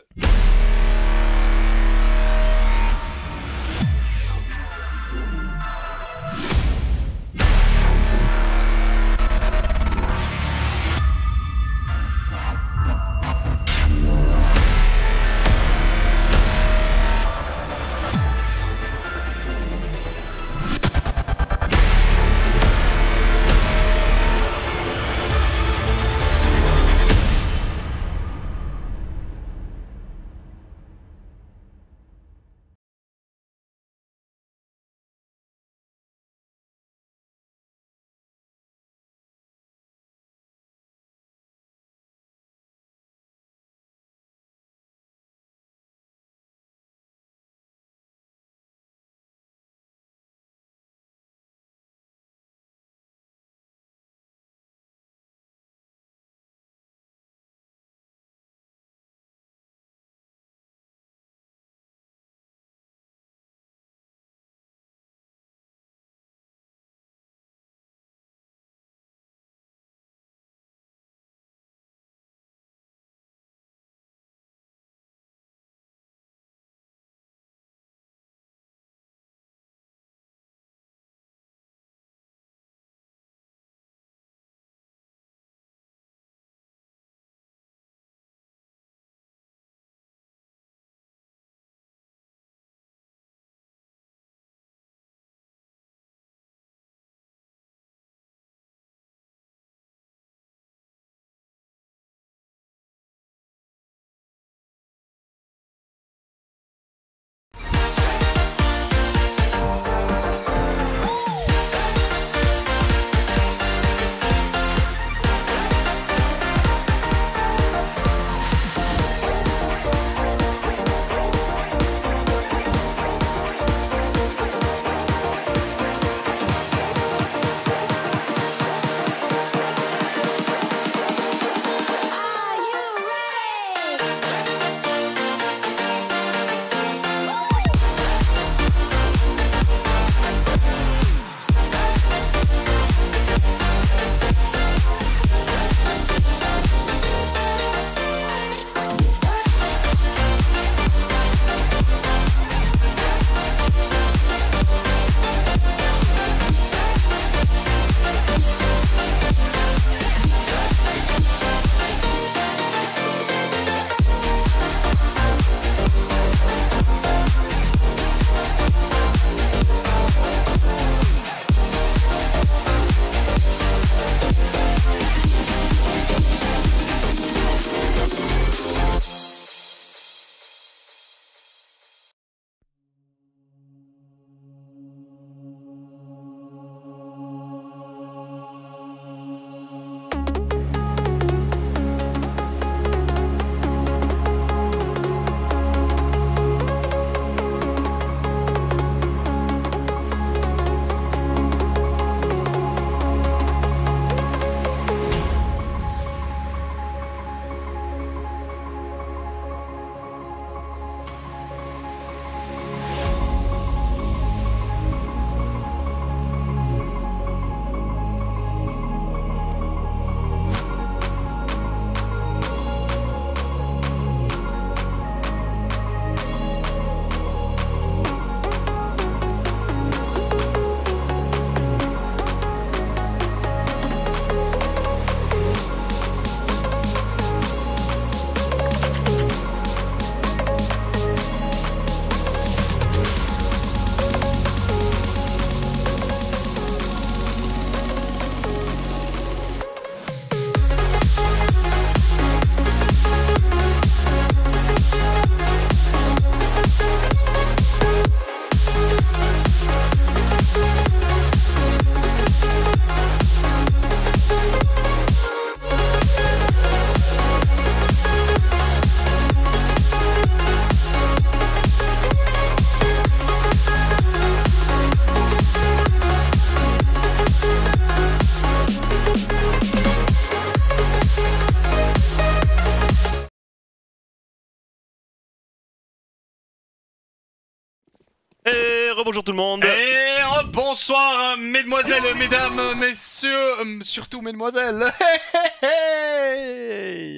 rebonjour tout le monde. Et bonsoir, mesdemoiselles, mesdames, messieurs, surtout mesdemoiselles.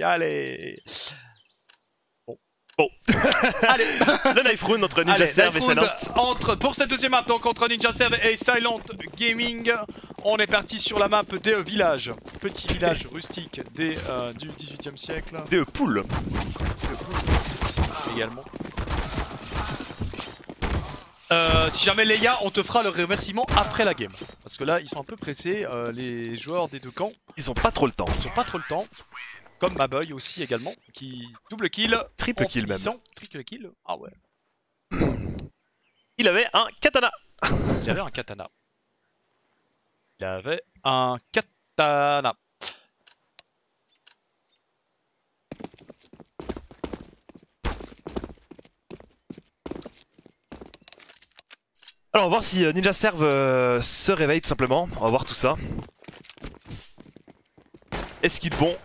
Allez. Bon. Allez. Le knife round entre Ninja Allez, Serve et Knife Round Silent. pour cette deuxième map, donc entre Ninja Serve et Silent Gaming, on est parti sur la map des villages. Petit village rustique du 18e siècle. Des poules. Également. Si jamais Leia, on te fera le remerciement après la game. Parce que là, ils sont un peu pressés, les joueurs des deux camps. Ils ont pas trop le temps. Ils ont pas trop le temps. Comme Maboy aussi également, qui double kill. Triple kill même. Triple kill. Ah ouais. Il avait un katana. Il avait un katana. Il avait un katana. Alors on va voir si Ninja Serve se réveille tout simplement. On va voir tout ça. Est-ce qu'il est bon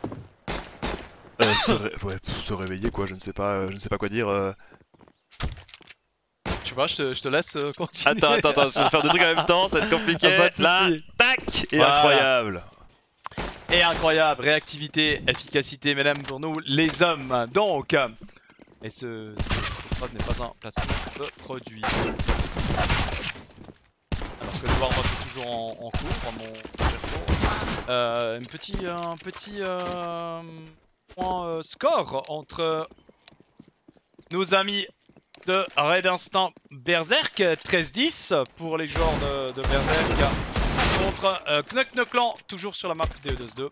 se réveiller quoi, je ne sais pas quoi dire. Tu vois, je te laisse continuer. Attends, je vais faire deux trucs en même temps, ça va être compliqué. Ah, pas de Là, soucis. tac, et Voilà. incroyable. Et incroyable, réactivité, efficacité, mesdames, pour nous, les hommes. Donc, et cette phrase n'est pas un placement de produit. Alors que le warm-up est toujours en cours, mon un petit point score entre nos amis de Red Instinct Berserk, 13-10 pour les joueurs de Berserk, contre Knock Knock Clan, toujours sur la map DE2-2.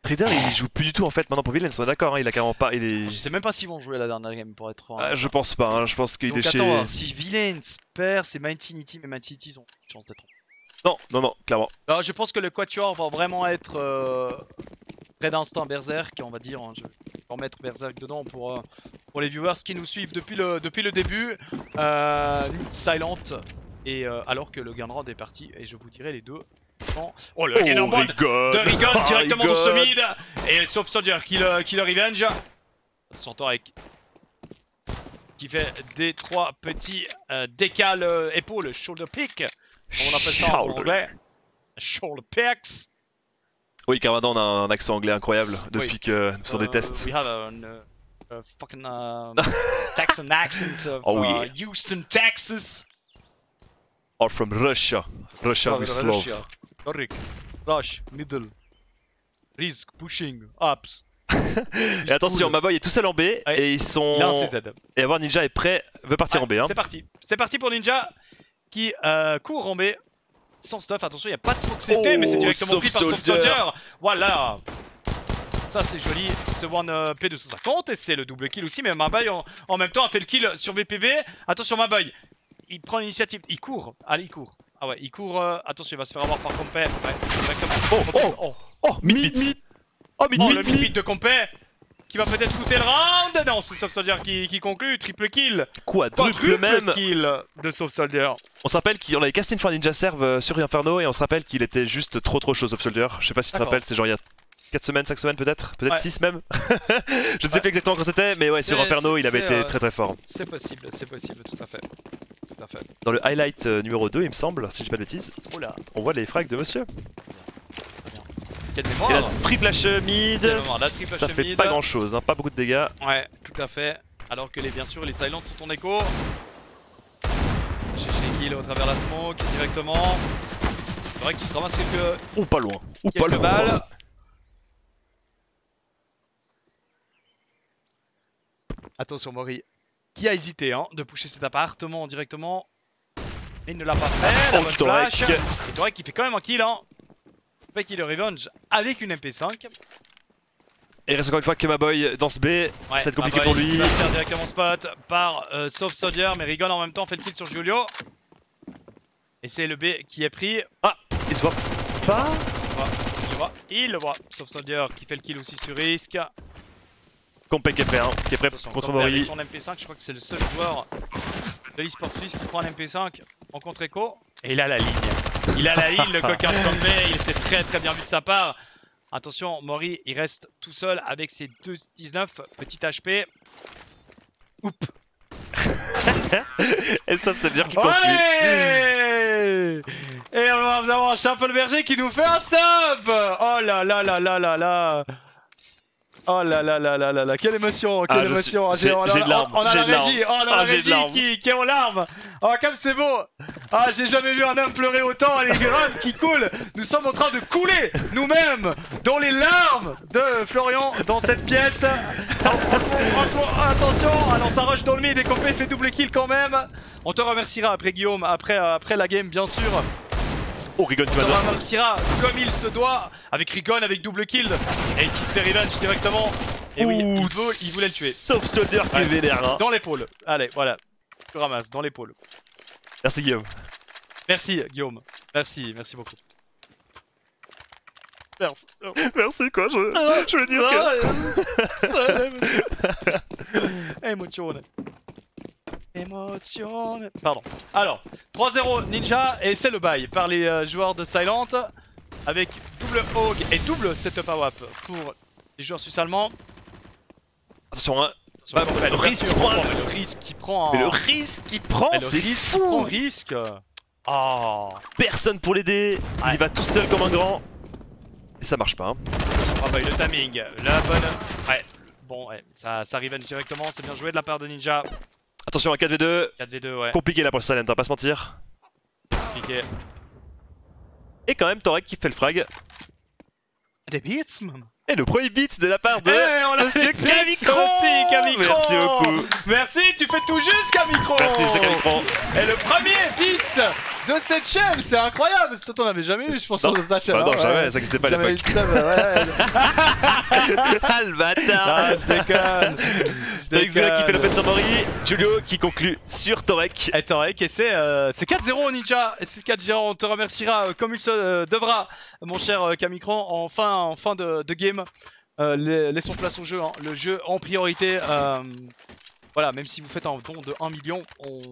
Trader il joue plus du tout en fait maintenant pour Villains, on est d'accord, hein, il a carrément pas. Il est... Je sais même pas s'ils vont jouer la dernière game pour être franc. Je pense pas, hein, je pense qu'il Donc est chez. attends, si Villains perd, c'est Mighty, mais Mighty ils ont une chance d'être. Non, clairement. Alors, je pense que le Quatuor va vraiment être Red Instinct Berserk, on va dire. Hein, je vais en mettre Berserk dedans pour les viewers qui nous suivent depuis le début. Silent, et alors que le Gunrod est parti, et je vous dirai les deux. Oh le énorme mode de Rigon directement dans ce mid, et sauf Soldier qui le revenge. S'entend avec qui fait des trois petits décales épaules, shoulder pick. On appelle ça en anglais. Shoulder picks. Oui, car maintenant on a un accent anglais incroyable depuis que nous faisons des tests. We have a fucking Texan accent of Oh, yeah. Houston, Texas. All from Russia. Russia with love. Correct. Rush, middle. Risk, pushing, ups. Et attention, Maboy est tout seul en B et ils sont. Il a un CZ. Et avoir Ninja est prêt, veut partir en B. Hein. C'est parti. C'est parti pour Ninja qui court en B. Sans stuff, attention, il n'y a pas de smoke CT, mais c'est directement pris par Soft Soldier. Voilà. Ça c'est joli, ce one P250 et c'est le double kill aussi, mais Maboy en même temps a fait le kill sur BPB. Attention Maboy, il prend l'initiative, il court, allez il court. Ah ouais, il court, attention il va se faire avoir par Compé. Ouais, directement. Oh, mid. Oh, le mid de Compé qui va peut-être coûter le round. Non, c'est Soft Soldier qui conclut, triple kill. Quadruple même. Kill de Soft Soldier. On se rappelle qu'on avait casté une fois Ninja Serve sur Inferno et on se rappelle qu'il était juste trop chaud Soft Soldier. Je sais pas si tu te rappelles, c'était genre il y a 4 semaines, 5 semaines peut-être, peut-être 6 même. Je ne sais plus exactement quand c'était, mais ouais, sur Inferno il avait été très fort. C'est possible, tout à fait. Dans le highlight numéro 2, il me semble, si je dis pas de bêtises, Oula. on voit les frags de monsieur. Quelle Et mémoire. la triple H mid, ça H fait mid. pas grand chose, hein, pas beaucoup de dégâts. Ouais, tout à fait. Alors que bien sûr les Silents sont en écho. GG kill au travers la smoke directement. C'est vrai qu'il se ramasse Ou pas loin, quelques balles. Attention Mori, qui a hésité de pusher cet appartement directement. Mais il ne l'a pas fait, la bonne flash. Et Torek qui fait quand même un kill. Fait qu'il le revenge avec une MP5. Et il reste encore une fois que Maboy dans ce B, Ouais, ça va être compliqué Maboy pour lui. Il va se faire directement spot par Soft Soldier, mais Rigon en même temps fait le kill sur Julio. Et c'est le B qui est pris. Ah, il se voit pas. Il le voit. Soft Soldier qui fait le kill aussi sur Risk. Compé qui est prêt, hein, qui est prêt Attention, contre Compé avec Mori. son MP5, je crois que c'est le seul joueur de l'eSport Suisse qui prend un MP5 en contre-écho. Et il a la ligne. Il a la ligne, le coquin de Compé. Il s'est très bien vu de sa part. Attention, Mori, il reste tout seul avec ses 2,19, petit HP. Oups. Et ça veut dire qu'il conclut. Ouais. Et on va avoir un Chapeau le Berger qui nous fait un sub. Oh là là là là là là. Oh là là là là là là, quelle émotion, quelle émotion. J'ai de larmes. On a la j'ai de larmes. régie, oh, on a la j'ai de larmes. régie qui est en larmes. Oh comme c'est beau. Ah j'ai jamais vu un homme pleurer autant, les larmes qui coulent. Nous sommes en train de couler nous-mêmes dans les larmes de Florian dans cette pièce. Attention, ah non ça rush dans le mid et Compé fait double kill quand même. On te remerciera après Guillaume, après la game bien sûr. Oh, Rigon qui On va remerciera comme il se doit avec Rigon avec double kill et qui se fait revenge directement. Et oui, il voulait le tuer. Sauf Soldier qui est vénère. Hein. Dans l'épaule. Allez, voilà. Tu ramasses dans l'épaule. Merci Guillaume. Merci Guillaume. Merci beaucoup. Merci. Merci quoi, je veux dire que... Émotion. Émotion. Pardon. Alors, 3-0 Ninja et c'est le bail par les joueurs de Silent avec double Hog et double setup AWAP pour les joueurs suisses-allemands. Attention, hein. Bah, le risque qu'il prend. Le risque qu'il prend. Mais le risque qu'il prend, c'est fou. Risque. Oh. Personne pour l'aider. Ouais. Il va tout seul comme un grand. Et ça marche pas. Hein. Ah bah le timing, la bonne. Ouais. Bon, ouais, ça revenge directement. C'est bien joué de la part de Ninja. Attention, un 4v2. 4v2, ouais. Compliqué là pour le Silent, on va pas se mentir. Compliqué. Et quand même, Torek qui fait le frag. Des beats, man. Et le premier beat de la part de Monsieur Camicron. Merci beaucoup. Merci, tu fais tout juste Camicron. Merci, c'est Camicron. Et le premier beat de cette chaîne, c'est incroyable. C'est toi, on avait jamais eu, je pense, sur ta chaîne. Bah non, hein, jamais, ouais. ça existait pas à Jamais l'époque. eu ça, ouais. Ah le bâtard. Ah, je déconne. Torek Zula qui fait le fait de Samori. Julio qui conclut sur Torek. Et Torek, et c'est 4-0 Ninja, et c'est 4-0, on te remerciera comme il se devra, mon cher Camicron, en fin de game. Laissons place au jeu, hein. Le jeu en priorité, voilà, même si vous faites un don de 1 million, on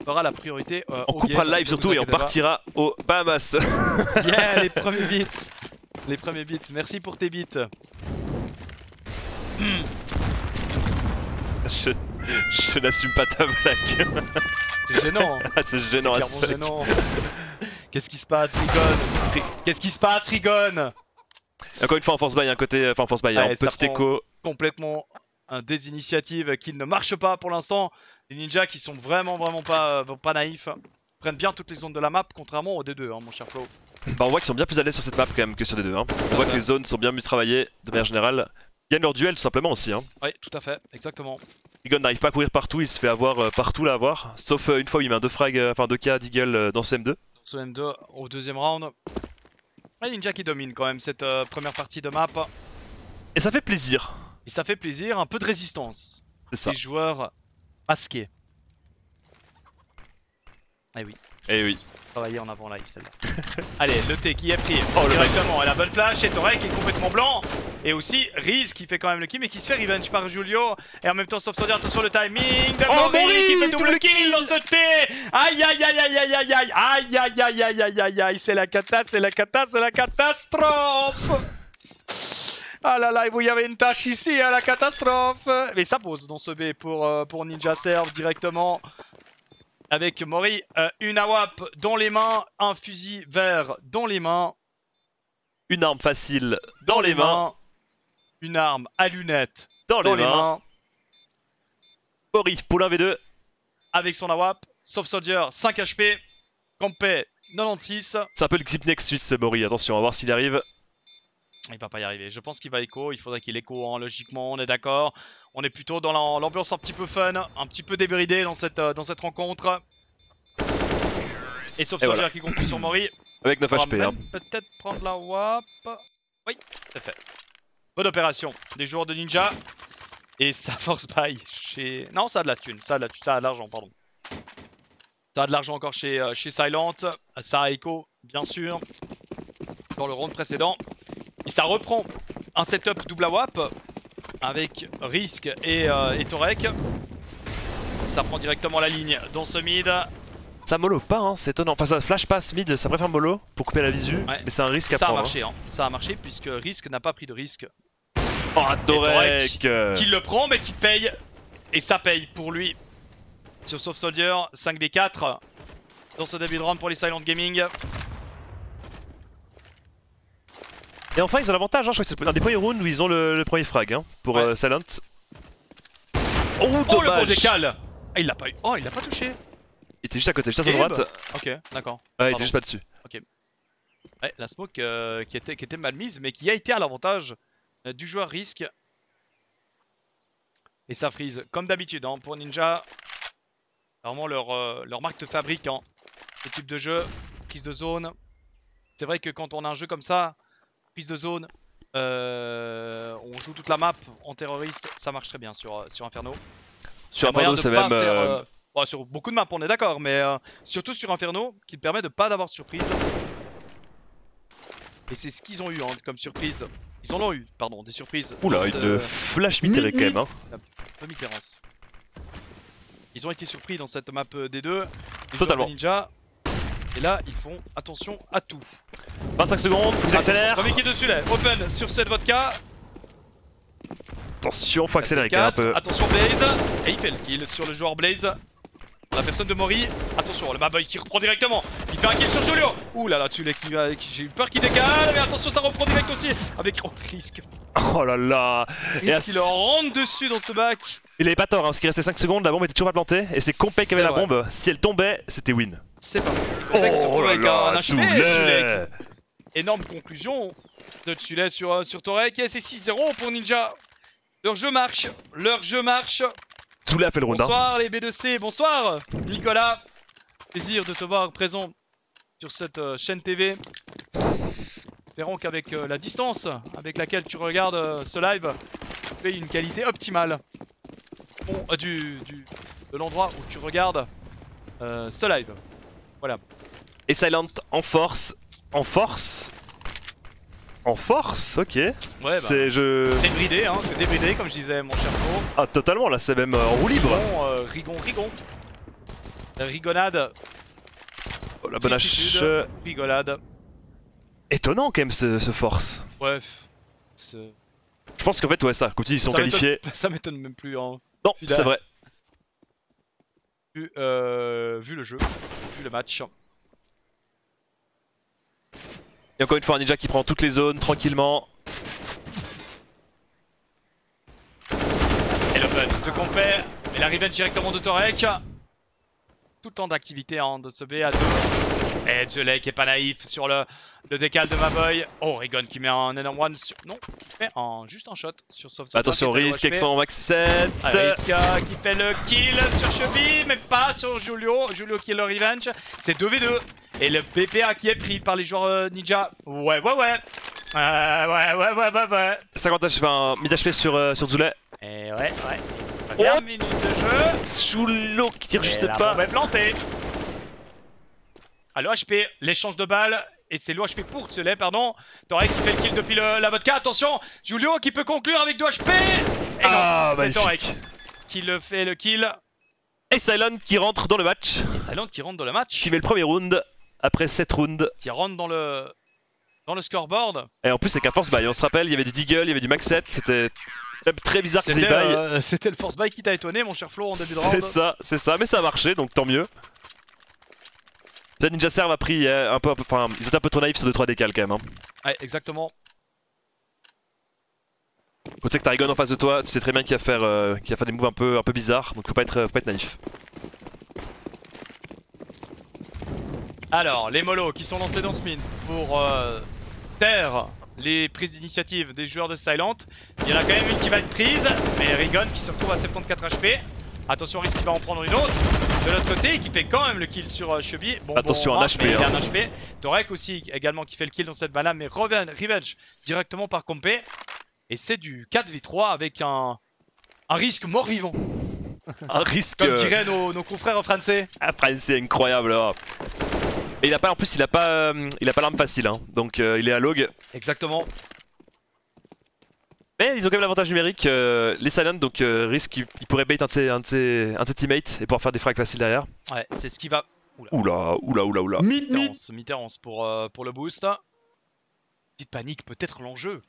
fera la priorité On coupera le live surtout et on partira au Bahamas. Yeah, les premiers beats. Les premiers beats, merci pour tes beats. Je n'assume pas ta blague. C'est gênant. Hein. Ah, c'est gênant. C'est clairement gênant. Qu'est-ce qui se passe, Rigon? Qu'est-ce qui se passe, Rigon? Encore une fois en force buy, un côté, enfin en force buy, Ouais, un petit écho. Complètement des initiatives qui ne marchent pas pour l'instant. Les ninjas qui sont vraiment pas naïfs. Prennent bien toutes les zones de la map, contrairement aux D2, hein, mon cher Flo. Bah on voit qu'ils sont bien plus à l'aise sur cette map quand même que sur D2. Hein. On voit que les zones sont bien mieux travaillées de manière générale. Ils gagnent leur duel tout simplement aussi. Hein. Oui, tout à fait, exactement. Rigon n'arrive pas à courir partout, il se fait avoir partout là à voir. Sauf une fois où il met un 2 frag, enfin 2K d'Eagle dans ce M2. Dans ce M2 au deuxième round. Et Ninja qui domine quand même cette première partie de map. Et ça fait plaisir. Et ça fait plaisir, un peu de résistance. C'est ça. Des joueurs masqués. Eh oui, Eh oui. travailler en avant live celle-là. Allez, le T qui est pris Oh, le directement, et la bonne flash, et Torek qui est complètement blanc. Et aussi Riz qui fait quand même le kill, mais qui se fait revenge par Julio. Et en même temps, sauf Soldier, attention le timing de Mori qui fait double kill dans ce T. Aïe aïe aïe aïe aïe aïe aïe aïe aïe aïe aïe aïe aïe aïe, c'est la cata, c'est la cata, c'est la catastrophe. Ah là là, il y avait une tâche ici, hein, la catastrophe. Mais ça pose dans ce B pour Ninja Serve directement. Avec Mori, une AWAP dans les mains, un fusil vert dans les mains. Une arme facile dans les mains. Une arme à lunettes Dans dans les mains. Mori pour l'1v2. Avec son AWAP, Soft Soldier 5 HP, Campé 96. C'est un peu le Xipnex suisse ce Mori, attention, on va voir s'il arrive. Il va pas y arriver, je pense qu'il va écho, il faudrait qu'il écho hein, logiquement, on est d'accord. On est plutôt dans l'ambiance un petit peu fun, un petit peu débridé dans cette rencontre. Et Soft Soldier voilà. qui conclut sur Mori. Avec 9 On va HP. Hein. même peut-être prendre la WAP. Oui, c'est fait. Bonne opération des joueurs de Ninja. Et ça force buy chez... Non, ça a de la thune, ça a de l'argent, pardon. Ça a de l'argent encore chez Silent. Ça a écho, bien sûr, dans le round précédent. Et ça reprend un setup double AWAP avec Risk et Torek. Ça prend directement la ligne dans ce mid. Ça mollo pas, hein, c'est étonnant. Enfin, ça flash pass mid, ça préfère mollo pour couper la visu. Ouais. Mais c'est un risque à Ça a prendre. marché, hein. Ça a marché puisque Risk n'a pas pris de risque. Oh, Torek Qui le prend mais qui paye. Et ça paye pour lui. sur Soft Soldier, 5v4 dans ce début de round pour les Silent Gaming. Et enfin, ils ont l'avantage, hein, je crois que c'est un des premiers rounds où ils ont le premier frag hein, pour Ouais. Silent. Oh, le bon dommage. décal. Ah, il l'a pas eu. Oh, il l'a pas touché. Il était juste à côté, juste à sa Eh droite. bah. Ok, d'accord. Ouais, il Pardon. était juste pas dessus. Ouais, la smoke qui était mal mise, mais qui a été à l'avantage du joueur risque. Et ça freeze, comme d'habitude, hein, pour Ninja. Vraiment leur marque de fabrique, hein. Ce type de jeu, prise de zone. C'est vrai que quand on a un jeu comme ça, prise de zone, on joue toute la map en terroriste, ça marche très bien sur Inferno. Sur Il y a moyen Inferno, de c'est pas même. faire, bon, sur beaucoup de maps, on est d'accord, mais surtout sur Inferno, qui te permet de pas d'avoir de surprise. Et c'est ce qu'ils ont eu hein, comme surprise. Ils en ont eu, pardon, des surprises. Oula, dans une flash mitérée quand même. Hein. demi-terrence. Ils ont été surpris dans cette map des deux. Les Totalement. joueurs de Ninja. Et là, ils font attention à tout. 25 secondes, faut qu'ils accélèrent. Premier qui est dessus là, open sur cette vodka. Attention, faut accélérer quand même un peu. Attention Blaze. Et il fait le kill sur le joueur Blaze. La personne de Mori. Attention, le Maboy qui reprend directement. Il fait un kill sur Julio. Ouh là là, Tsulek j'ai eu peur qu'il décale. Mais attention, ça reprend direct aussi. Avec risque. Oh là là. Et Risque, il leur rentre dessus dans ce bac. il avait pas tort, hein, parce qu'il restait 5 secondes, la bombe était toujours pas plantée. Et c'est Compay qui avait C'est la vrai. bombe. Si elle tombait, c'était win. C'est pas vrai. Oh là avec là, un HP, Tsulek. Tsulek. Énorme conclusion de Tsulek sur Torek. Et c'est 6-0 pour Ninja. Leur jeu marche. Leur jeu marche. Tsulek a fait le round. Hein. Bonsoir les B2C. Bonsoir Nicolas. Plaisir de te voir présent sur cette chaîne TV. Espérons qu'avec la distance avec laquelle tu regardes ce live, tu aies une qualité optimale. Bon, de l'endroit où tu regardes ce live. Voilà. Et Silent en force. En force. En force, ok. Ouais, bah, C'est débridé, hein, c'est débridé comme je disais mon cher Flo. Ah totalement, là c'est même en roue libre. Rigon. Rigonade. Oh, la bonne hache. tristitude, rigolade. Étonnant quand même ce force. Bref. c'est- Je pense qu'en fait ouais ça, comme ils sont ça qualifiés. Ça m'étonne même plus, hein. Non, Puis là- c'est vrai. Vu le jeu, vu le match. Et encore une fois un ninja qui prend toutes les zones tranquillement. Et l'open de compère. Et la revenge directement de Torek. Tout le temps d'activité hein, de ce B à 2. Et Jelek qui est pas naïf sur le décal de Maboy. Oh, Rigon qui met un énorme one sur... Non, qui fait juste un shot sur Soft. Attention, Risk avec son max 7. Riska qui fait le kill sur Chubby, mais pas sur Julio. Julio qui est le revenge. C'est 2v2. Et le PPA qui est pris par les joueurs Ninja. Ouais. Ouais. 50 HP, enfin, mid HP sur Zoulet. Et ouais. Première minute de jeu. Choulo qui tire juste Et la pas. bombe est plantée. À l'OHP, l'échange de balles. Et c'est l'OHP pour Tsulek, pardon. Torek qui fait le kill depuis la vodka. Attention, Julio qui peut conclure avec 2 HP. Et Ah, non, c'est Torek magnifique. qui le fait le kill. Et Silent qui rentre dans le match. Et Silent qui rentre dans le match. Qui met le premier round après 7 rounds. Qui rentre dans le scoreboard. Et en plus c'est qu'un force buy, on se rappelle, il y avait du Deagle, il y avait du max 7, c'était même très bizarre qu'ils aient buy. C'était le force buy qui t'a étonné, mon cher Flo, en début de round. C'est ça, mais ça a marché, donc tant mieux. Peut-être Ninja Serve a pris un peu, enfin, ils étaient un peu trop naïfs sur 2-3 décals quand même. Hein. Ouais, exactement. Quand tu sais que t'as Rigon en face de toi, tu sais très bien qu'il va faire des moves un peu bizarres, donc faut pas être naïf. Alors, les molos qui sont lancés dans ce mine pour taire les prises d'initiative des joueurs de Silent. Il y en a quand même une qui va être prise, mais Rigon qui se retrouve à 74 HP. Attention, Risk qui va en prendre une autre de l'autre côté, qui fait quand même le kill sur Chubby. Bon, attention, un HP. Mais il y a hein. un HP. Torek aussi également qui fait le kill dans cette banane, mais revenge directement par Compé. Et c'est du 4v3 avec un risque mort-vivant. Un risque. Comme diraient nos confrères français. Après, c'est incroyable. Là. Et il a pas, en plus, il a pas l'arme facile, hein. Donc il est à log. Exactement. Mais ils ont quand même l'avantage numérique, les Silent, donc Risk il pourrait bait un de ses teammates et pouvoir faire des frags faciles derrière. Ouais, c'est ce qui va. Oula. Mi-terrance pour le boost. Petite panique, peut-être l'enjeu.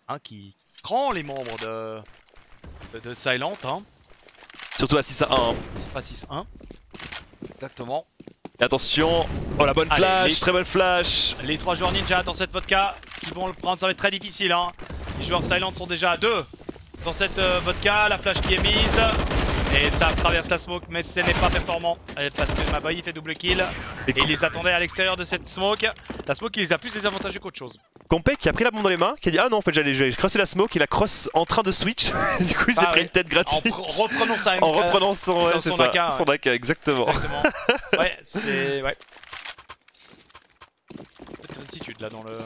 Hein, qui prend les membres de Silent. Hein. Surtout à 6 à 1. pas 6-1. Exactement. Et attention, oh la bonne Allez, flash, très bonne flash. Les 3 joueurs ninja dans cette vodka qui vont le prendre, ça va être très difficile hein. Les joueurs silent sont déjà à 2 dans cette vodka, la flash qui est mise. Et ça traverse la smoke mais ce n'est pas performant parce que ma boy il fait double kill. Et il les attendait à l'extérieur de cette smoke. La smoke il les a plus désavantagés qu'autre chose. Compé qui a pris la bombe dans les mains, qui a dit ah non en fait j'allais crosser la smoke et la cross en train de switch. Du coup il s'est pris une tête gratuite. En reprenant ça En reprenant son, ouais, c'est son ça, AK, son AK, exactement. Exactement. Ouais, c'est. Ouais. Peut-être lassitude là dans le.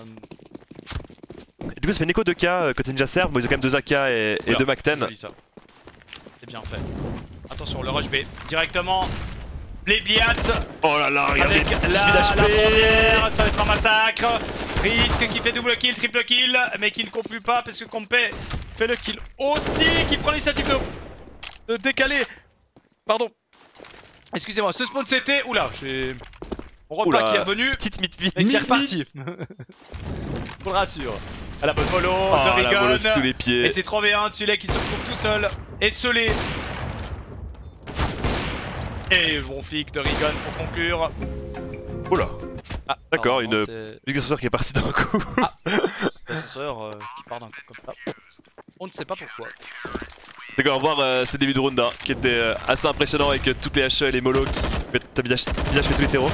Et du coup ça fait une écho 2K côté Ninja Serve, mais ils ont quand même 2 AK et 2 Mac-10. C'est bien fait. Attention, le rush B directement. Les Bliates Oh là là, regardez, avec plus la d'HP. frontière, ça va être un massacre. Risk qui fait double kill, triple kill, mais qui ne conclut pas parce que Compé fait le kill aussi, qui prend l'initiative de décaler. Pardon. Excusez-moi, ce spawn c'était. Oula, j'ai. Mon repas Oula, qui est revenu petite et qui est reparti. Je vous le rassure. À la bonne volo, Oh de la volo Rigon. sous les Et pieds. c'est 3v1 celui-là qui se retrouve tout seul. Et scellé. Et bon flic de Rigon pour conclure. Oula, Ah, d'accord, pardon, une c'est Luxasseur qui est parti d'un coup. l'ascenseur qui part d'un coup comme ça. On ne sait pas pourquoi. D'accord, on va voir ces débuts de round 1 qui étaient assez impressionnants avec toutes les HE et les molos qui mettent village tous les terreaux.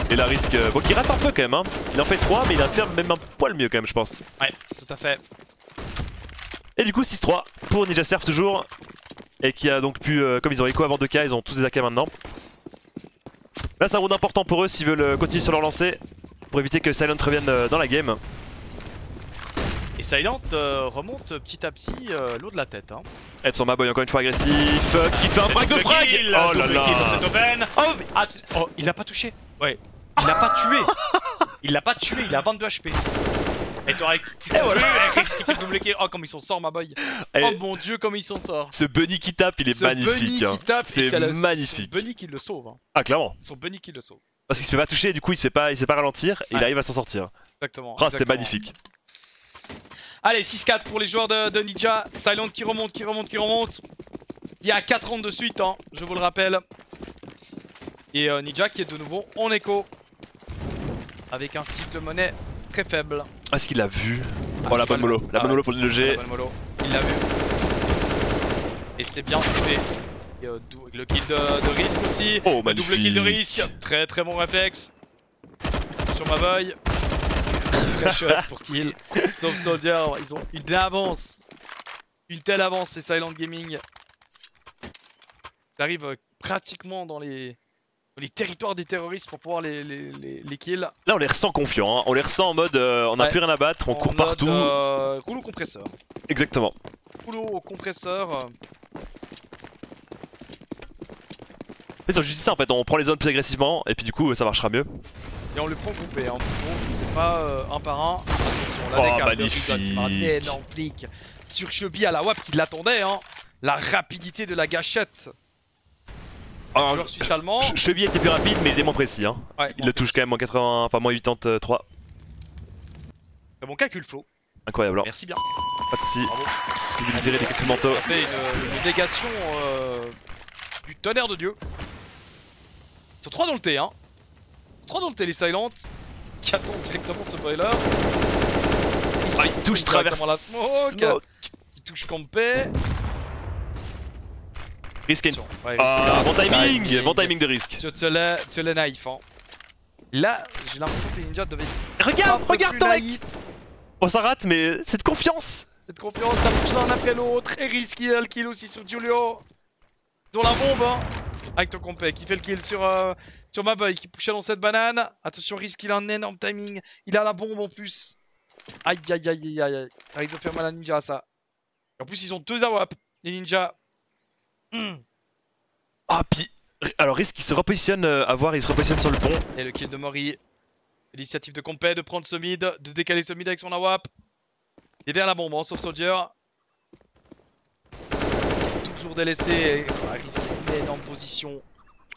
Et la risque, bon, qui rate un peu quand même, hein. Il en fait 3, mais il a fait même un poil mieux quand même, je pense. Ouais, tout à fait. Et du coup, 6-3 pour Ninja Serve toujours. Et qui a donc pu, comme ils ont écho avant 2K, ils ont tous des AK maintenant. Là, c'est un round important pour eux s'ils veulent continuer sur leur lancée. Pour éviter que Silent revienne dans la game. Et Silent remonte petit à petit l'eau de la tête. Hein. Edson Maboy encore une fois agressif. Qui fait un frag de Double frag. kill, Oh là double là. kill dans cette aubaine. Oh, Oh, il l'a pas touché. Ouais. Il l'a pas tué. Il l'a pas tué, il a 22 HP. Et t'aurais vu avec Rix qui fait le double kill. Oh, comme il s'en sort, ma boy. Et Oh mon dieu, comme il s'en sort. ce bunny qui tape, il est Ce magnifique. bunny Hein. qui tape, C'est magnifique. Son bunny qui le sauve. Hein. Ah, clairement. Son bunny qui le sauve. Parce qu'il se fait pas toucher, et du coup, il sait pas ralentir. Et il Ouais. arrive à s'en sortir. Exactement. Ah, c'était exactement. magnifique. Allez, 6-4 pour les joueurs de Ninja. Silent qui remonte. Il y a 4 rounds de suite, hein, je vous le rappelle. Et Ninja qui est de nouveau en écho. Avec un cycle monnaie très faible. Est-ce qu'il l'a vu? Oh, la bonne molo. La bonne molo pour le La G. bonne mollo. Il l'a vu. Et c'est bien fait. Et, le kill de Risk aussi. Oh, Le double kill de magnifique. Risk. Très très bon réflexe. Sur ma boy. Très chouette pour kill. Sauf Soldier, ils ont une avance. Une telle avance, c'est Silent Gaming. T'arrives pratiquement dans les territoires des terroristes pour pouvoir les kills. Là, on les ressent confiants. Hein. On les ressent en mode on n'a Ouais. plus rien à battre, on En court mode, partout. Rouleau compresseur. Exactement. Rouleau au compresseur. Ils ont juste dit ça en fait, on prend les zones plus agressivement et puis du coup ça marchera mieux. Et on le prend groupé. Hein. Bon, c'est pas un par un. Attention, la Oh, décale de magnifique. Rigon, un énorme flic. Sur Chubby à la WAP qui l'attendait. Hein. La rapidité de la gâchette. Alors, Joueur suisse-allemand. Chubby était plus rapide mais il est moins précis. Hein. Ouais, Il le touche quand même en 80, enfin moins 83. Très bon calcul, Flo. Incroyable. Hein. Merci bien. Pas de soucis. Bravo. Civilisé les calculs mentaux. Ça fait une négation du tonnerre de Dieu. Ils sont 3 dans le T, hein. 3 dans le T, les Silent. Qui attendent directement ce boiler. Ah, il touche traverse directement la smoke. Qui touche Campé. Risque. Ouais, Ah, bon timing. timing. Bon timing de risque. Tu es naïf, hein. Là, j'ai l'impression que les ninjas devaient Regarde, un peu regarde plus ton mec. naïfs. Oh ça rate mais c'est de confiance. Cette confiance, ça bouge l'un après l'autre. Et Risk qui a le kill aussi sur Giulio. Ils ont la bombe, hein. Avec ton compé qui fait le kill sur ma boy qui pushait dans cette banane. Attention, Risk, il a un énorme timing. Il a la bombe en plus. Aïe aïe aïe aïe aïe. Ça risque de faire mal à Ninja, ça. Et en plus, ils ont 2 AWP, les ninjas. Ah puis alors risque il se repositionne à voir, il se repositionne sur le pont. Et le kill de Mori. L'initiative de Compé de prendre ce mid, de décaler ce mid avec son AWP. Il est vers la bombe, hein, sauf Soldier. Toujours délaissé. Et Risk une énorme position.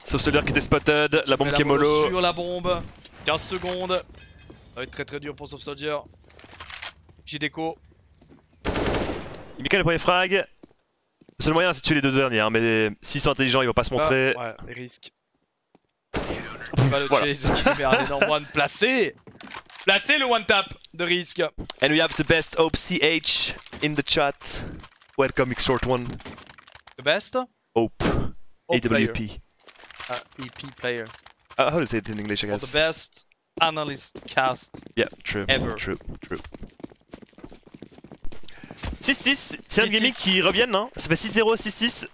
Sauf celui qui était spotted, la bombe qui est mollo. Sur la bombe. 15 secondes. Ça va être très très dur pour Soft Soldier. J'ai déco. Il met quand même le premier frag. Le seul moyen c'est de tuer les deux derniers, hein, mais s'ils sont intelligents ils vont pas se montrer. Ouais, les risques. On va le chase qui met un énorme one placé. Placé le one tap de risque. And we have the best Hope CH in the chat. Welcome X-Short One. The best? Hope. Hope AWP. EP player. How do you say it in English, I Or guess? the best analyst cast. Yeah, true. Ever. True. 6-6, c'est un 6-6. gaming qui reviennent, hein. Ça fait 6-0, 6-6.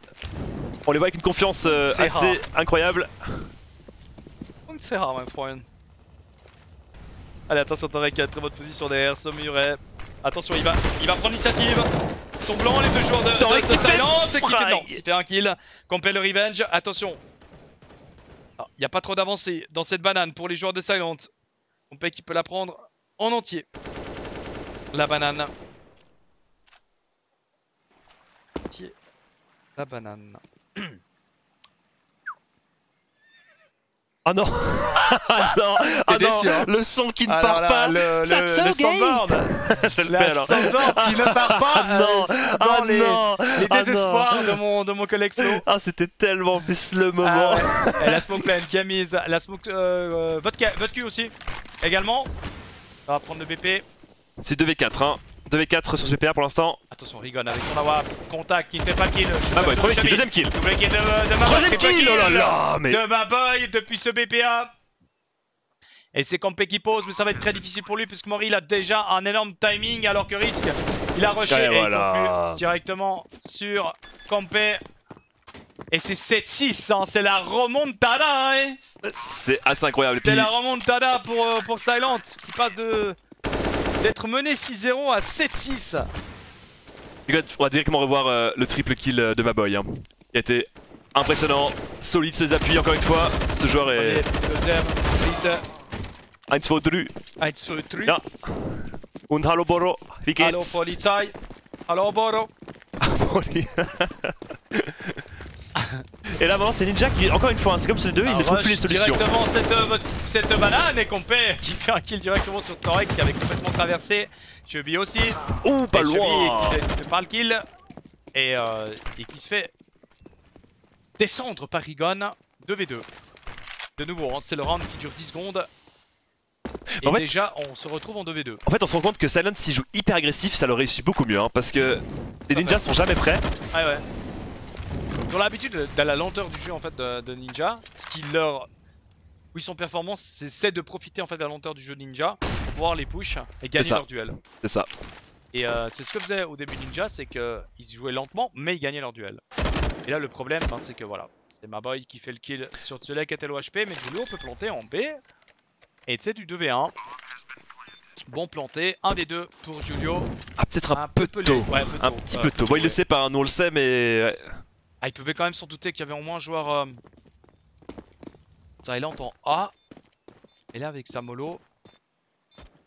On les voit avec une confiance C'est assez rare. incroyable. Und c'est rare, mein Freund. Allez, attention, Torek qui a très bonne position derrière ce muret. Attention, il va prendre l'initiative. Ils sont blancs, les deux joueurs de Torek qui fait Silence et qui fait, frag. non, il fait un kill. Complet le revenge. Attention. Il n'y a pas trop d'avancée dans cette banane pour les joueurs de Silent. Complet qui peut la prendre en entier. La banane. Entier. La banane. Ah non. Ah non. Ah non. déçu, hein. Le son qui ne Alors part là, pas. le soundboard. Je le fais La alors. soundboard qui ne part pas. Ah non. Dans Ah les, non. les Ah désespoirs de mon collègue Flo. Ah c'était tellement plus le moment. Ah ouais. Et la smoke lane qui a mise. La smoke votre cul aussi. Également. On va prendre le BP. C'est 2v4 hein. 2v4 sur ce PPA pour l'instant. Attention, Rigon avec son AWP. Contact qui ne fait pas le kill. Ah bah premier kill, deuxième kill. Double kill de ma Troisième kill, oh là là. Mais De ma boy depuis ce BPA. Et c'est Compé qui pose, mais ça va être très difficile pour lui puisque Mori il a déjà un énorme timing alors que Risk il a rushé Et et voilà. il conclut directement sur Compé. Et c'est 7-6, hein, c'est la remontada, hein. c'est assez incroyable. Et C'est puis, la remontada pour Silent qui passe d'être mené 6-0 à 7-6. on va directement revoir le triple kill de ma boy. Hein. Il a été impressionnant, solide ses appuis encore une fois. Ce joueur est Deuxième, vite. 1, 2, 3. 1, 2, 3. Ja. Und hallo Boro, wie Hallo geht's? Polizei. Hallo Boro. Et là maintenant c'est Ninja qui, encore une fois, hein, c'est comme ceux deux, il ne trouve plus les solutions. Directement cette banane et Compé qui fait un kill directement sur Torek qui avait complètement traversé. Chubby aussi. Ouh, pas Et Chubby loin. qui fait pas le kill. Et qui se fait descendre par Rigon. 2v2. De nouveau, hein, c'est le round qui dure 10 secondes. Et En fait- déjà, on se retrouve en 2v2. En fait on se rend compte que Silent s'il joue hyper agressif ça le réussit beaucoup mieux hein, parce que les ninjas sont jamais prêts. Ouais ouais. Ils ont l'habitude de la lenteur du jeu en fait de Ninja, ce qui leur... Oui, son performance c'est de profiter en fait de la lenteur du jeu de Ninja pour pouvoir les push et gagner ça. leur duel. C'est ça. Et c'est ce que faisait au début Ninja, c'est qu'ils jouaient lentement mais ils gagnaient leur duel. Et là le problème ben, c'est que voilà, c'est ma boy qui fait le kill sur Tselek et Telo HP, mais Julio peut planter en B. Et c'est du 2v1. Bon planté, un des deux pour Julio. Ah peut-être un peu peu tôt. léger. Ouais, peu Un tôt. petit peu tôt. Bon il le sait pas, hein, nous on le sait mais... ouais. Ah, il pouvait quand même s'en douter qu'il y avait au moins un joueur Silent en A. Et là, avec sa mollo,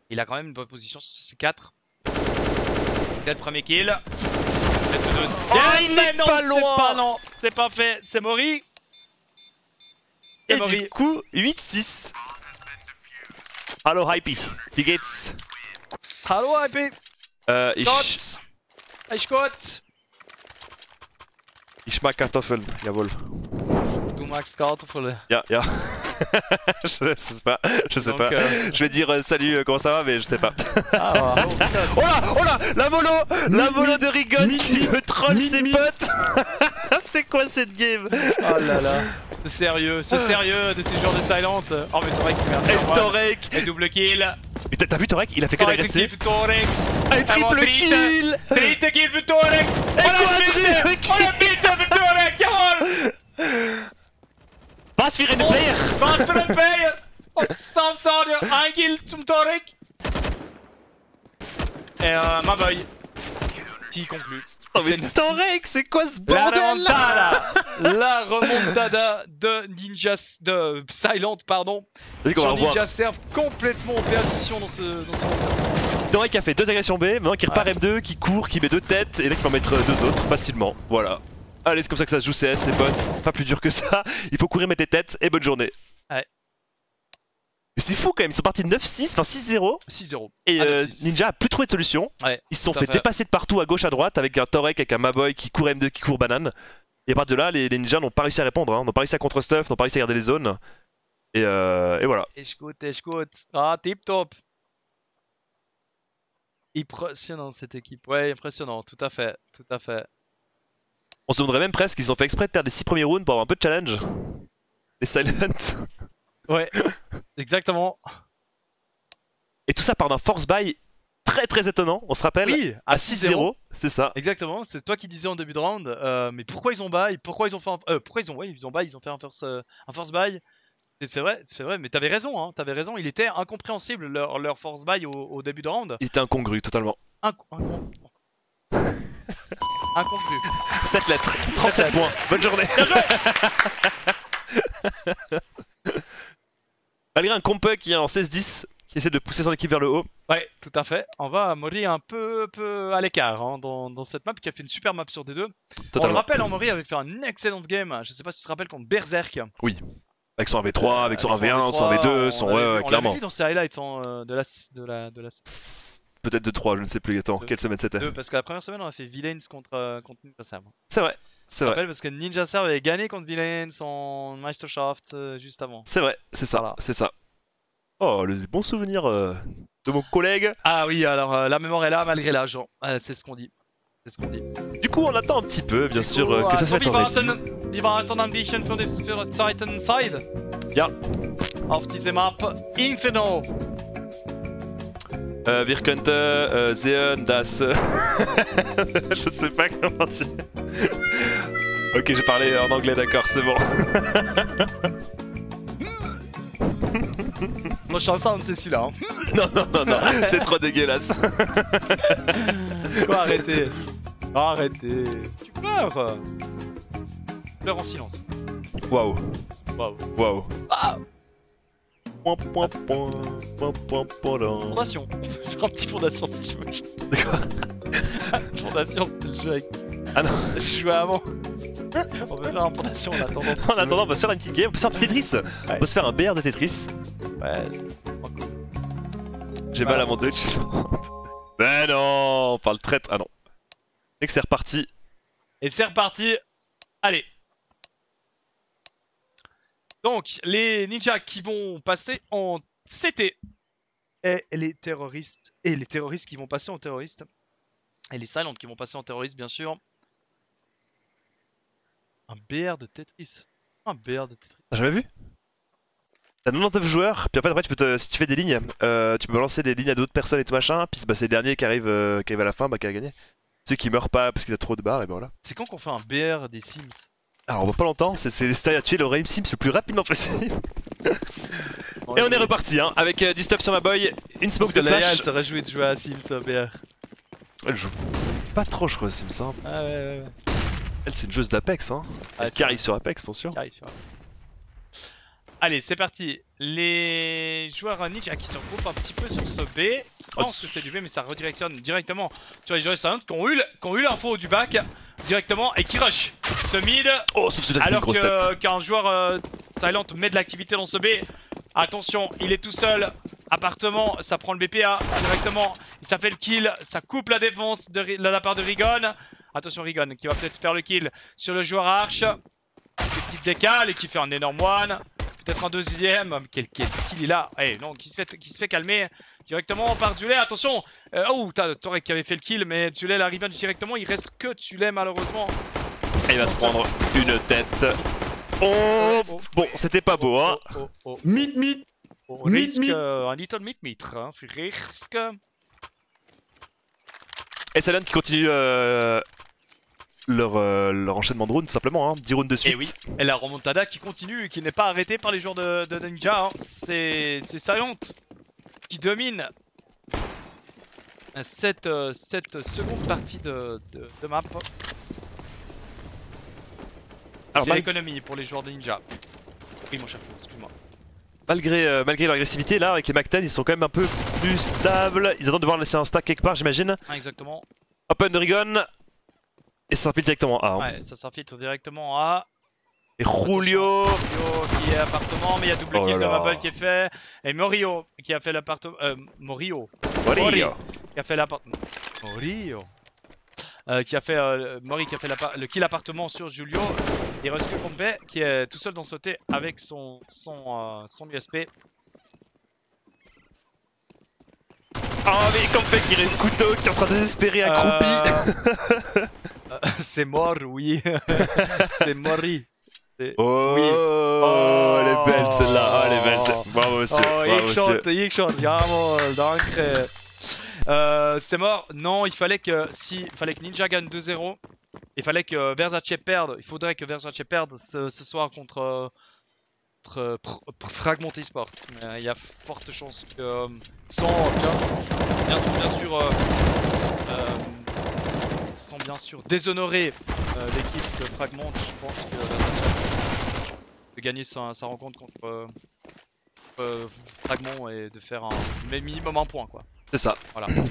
il a quand même une bonne position sur ces 4. C'est le premier kill. Peut-être le deuxième. Oh, il Mais n'est non, pas c'est loin. pas, non, c'est pas fait. C'est Mori. Et Mori. du coup 8-6. Hallo Hypey, wie geht's? Hallo, IP. Ich mag Kartoffeln, jawohl. Du magst Kartoffeln. Ja. je sais pas, Donc, Je vais dire salut, comment ça va, mais je sais pas. Ah, Oh là, la molo de Rigon qui veut troll ses potes. C'est quoi cette game? oh là là. C'est sérieux de ces joueurs de Silent. Oh, mais Torek qui met Et un one. Torek. Et double kill. Mais t'as vu Torek? Il a fait que Torek d'agresser. kill pour Torek. Un triple kill. Triple kill för Torek! Et quadruple kill. Och en bit för Torek, jawohl! Pass för en player. Pass för en player! Och som sa du, en kill som Torek! Et ma boy qui conclut. Oh mais C'est Torek, c'est quoi ce la bordel là? remontada! La remontada de Ninja... de Silent, pardon. Vas-y qu'on va Sur revoir. Ninja serve complètement en perdition dans ce round. Torek a fait 2 agressions B, maintenant qui repart M2, qui court, qui met 2 têtes, et là qui peut en mettre 2 autres facilement. Voilà. Allez, c'est comme ça que ça se joue CS les potes, pas plus dur que ça. Il faut courir, mettre tes têtes, et bonne journée. Mais c'est fou quand même, ils sont partis 9-6, enfin 6-0. 6-0. Et Ah, 9-6. Ninja a plus trouvé de solution. Ouais, Ils se sont tout à fait fait. dépasser de partout à gauche à droite avec un Torek, avec un Maboy qui court M2, qui court banane. Et à partir de là, les ninjas n'ont pas réussi à répondre, hein. N'ont pas réussi à contre-stuff, n'ont pas réussi à garder les zones. Et voilà. Écoute. Ah, tip top. Impressionnant cette équipe. Ouais, impressionnant, tout à fait. On se demanderait même presque qu'ils ont fait exprès de perdre les 6 premiers rounds pour avoir un peu de challenge. Les Silent. Ouais, exactement. Et tout ça part d'un force buy très très étonnant, on se rappelle. Oui, À 6-0, c'est ça. Exactement, c'est toi qui disais en début de round, mais pourquoi ils ont buy, pourquoi ils ont fait un force buy. Et c'est vrai, mais t'avais raison, il était incompréhensible leur force buy au début de round. Il était incongru totalement. Incompris. 7 lettres, 37 points, bonne journée. Malgré un compe qui est en 16-10, qui essaie de pousser son équipe vers le haut. Ouais, tout à fait. On va Mori un peu à l'écart dans cette map qui a fait une super map sur D2. On le Totalement. rappelle, Mori avait fait un excellent game, je sais pas si tu te rappelles, contre Berserk. Oui. Avec son 1v3, avec son 1v1, son 1v2, son. Ouais, on clairement. l'avait vu dans ses highlights de la Peut-être de 3, je ne sais plus. Attends, quelle semaine c'était? 2, parce que la première semaine on a fait Villains contre Ninja Serve. C'est vrai, c'est Je me vrai. rappelle parce que Ninja Serve avait gagné contre Villains en Meisterschaft juste avant. C'est vrai, c'est ça, Voilà. c'est ça. Oh, le bon souvenir de mon collègue. Ah oui, alors la mémoire est là malgré l'âge, c'est ce qu'on dit. Du coup, on attend un petit peu, bien sûr, que ça se mette en ready. Vi väntar en ambition för Titan side. Ja. Auf diese Map Inferno. Wir könnten sehen, dass... Je sais pas comment dire. Ok, j'ai parlé en anglais, d'accord, c'est bon. Mon chanson, c'est celui-là. Non, c'est trop dégueulasse. Quoi, arrêtez. Tu pleures. Pleure en silence. Waouh. Ah, Point. fondation. On peut faire un petit fondation si tu veux. De quoi? Fondation, c'était le jeu avec... Ah non. Je jouais avant. On peut faire un fondation en attendant. si En tu attendant, on va se faire une petite game, on peut se faire un petit Tetris. On peut se faire un BR de Tetris. veux. Ouais. J'ai mal à mon Dutch. Mais non, on parle traître. Ah non. Et que c'est reparti. Et c'est reparti. Allez. Donc, les ninjas qui vont passer en CT. Et les terroristes. Et les terroristes qui vont passer en terroristes. Et les silents qui vont passer en terroristes, bien sûr. Un BR de Tetris. T'as jamais vu? T'as 99 joueurs, puis en fait après tu peux si tu fais des lignes, tu peux balancer des lignes à d'autres personnes et tout machin, puis bah, c'est les derniers qui arrivent à la fin qui a gagné. Ceux qui meurent pas parce qu'il y a trop de barres, et ben voilà. C'est quand qu'on fait un BR des Sims? Alors on va pas longtemps, c'est les styles à tuer le Rain Sims le plus rapidement possible. Et on est reparti hein, avec du stuff sur ma boy, une smoke de Léa, elle flash. se réjouit de jouer à Sims BR. Elle joue pas trop je crois Sims hein. Ah ouais. Elle c'est une joueuse d'Apex hein. Ouais, Elle carry sur Apex attention. Carré, tu vois. Allez, c'est parti. Les joueurs ninja qui se regroupent un petit peu sur ce B. Je pense que c'est du B, mais ça redirectionne directement sur les joueurs silent qui ont eu l'info du back directement et qui rush ce mid. Oh sauf celui-là qui met une Alors grosse tête. qu'un joueur silent met de l'activité dans ce B. Attention, il est tout seul. Appartement, ça prend le BPA directement. Ça fait le kill, ça coupe la défense de la part de Rigon. Attention Rigon qui va peut-être faire le kill sur le joueur Arch. Ces petites décales et qui fait un énorme one. Peut-être un deuxième. Quel skill il a. Eh non, qui se fait calmer directement par Zulay. Attention. Oh, t'as Torek qui avait fait le kill, mais Zulay la revenge directement. Il reste que Zulay malheureusement. Et il va se prendre une tête. Oh, bon, c'était pas beau hein. Meet. On risque un little mitre. Hein. Risque. Et Silent qui continue leur enchaînement de rounds tout simplement, hein. 10 rounds de suite. Et oui, et la remontada qui continue et qui n'est pas arrêtée par les joueurs de Ninja. Hein. C'est Silent qui domine cette seconde partie de map. Alors, C'est l'économie pour les joueurs de Ninja. Oui mon chef, excuse-moi. malgré leur agressivité, là avec les Macten ils sont quand même un peu plus stables. Ils attendent de voir laisser un stack quelque part j'imagine. Ah, exactement. Open de Rigon. Et ça s'infile directement en A. Hein. Ouais, ça s'infiltre directement en A. Et Julio. Julio qui est appartement, mais il y a double Oh kill là de là. Mabel qui est fait. Et Morio qui a fait l'appartement. Morio. Morio. Qui a fait l'appartement. Morio. Qui a fait Mori qui a fait le kill appartement sur Julio. Et Ruske Compe qui est tout seul dans ce thé avec son USP. Oh mais Compe qui reste couteau, qui est en train de désespérer accroupi. C'est mort, oui. C'est Mori. Oh, Oui. elle est belle celle-là, oh, elle est belle celle-là. Bravo monsieur, bravo monsieur. gick shot, jawohl, danke. C'est mort. Non, il fallait que Ninja gagne 2-0. Il fallait que Versace perde. Il faudrait que Versace perde ce soir contre Fragment Esports. Mais il y a forte chance que sans bien sûr déshonorer l'équipe de Fragment, je pense que Versace peut gagner sa rencontre contre Fragment et de faire un minimum un point quoi. C'est ça. Voilà. De toute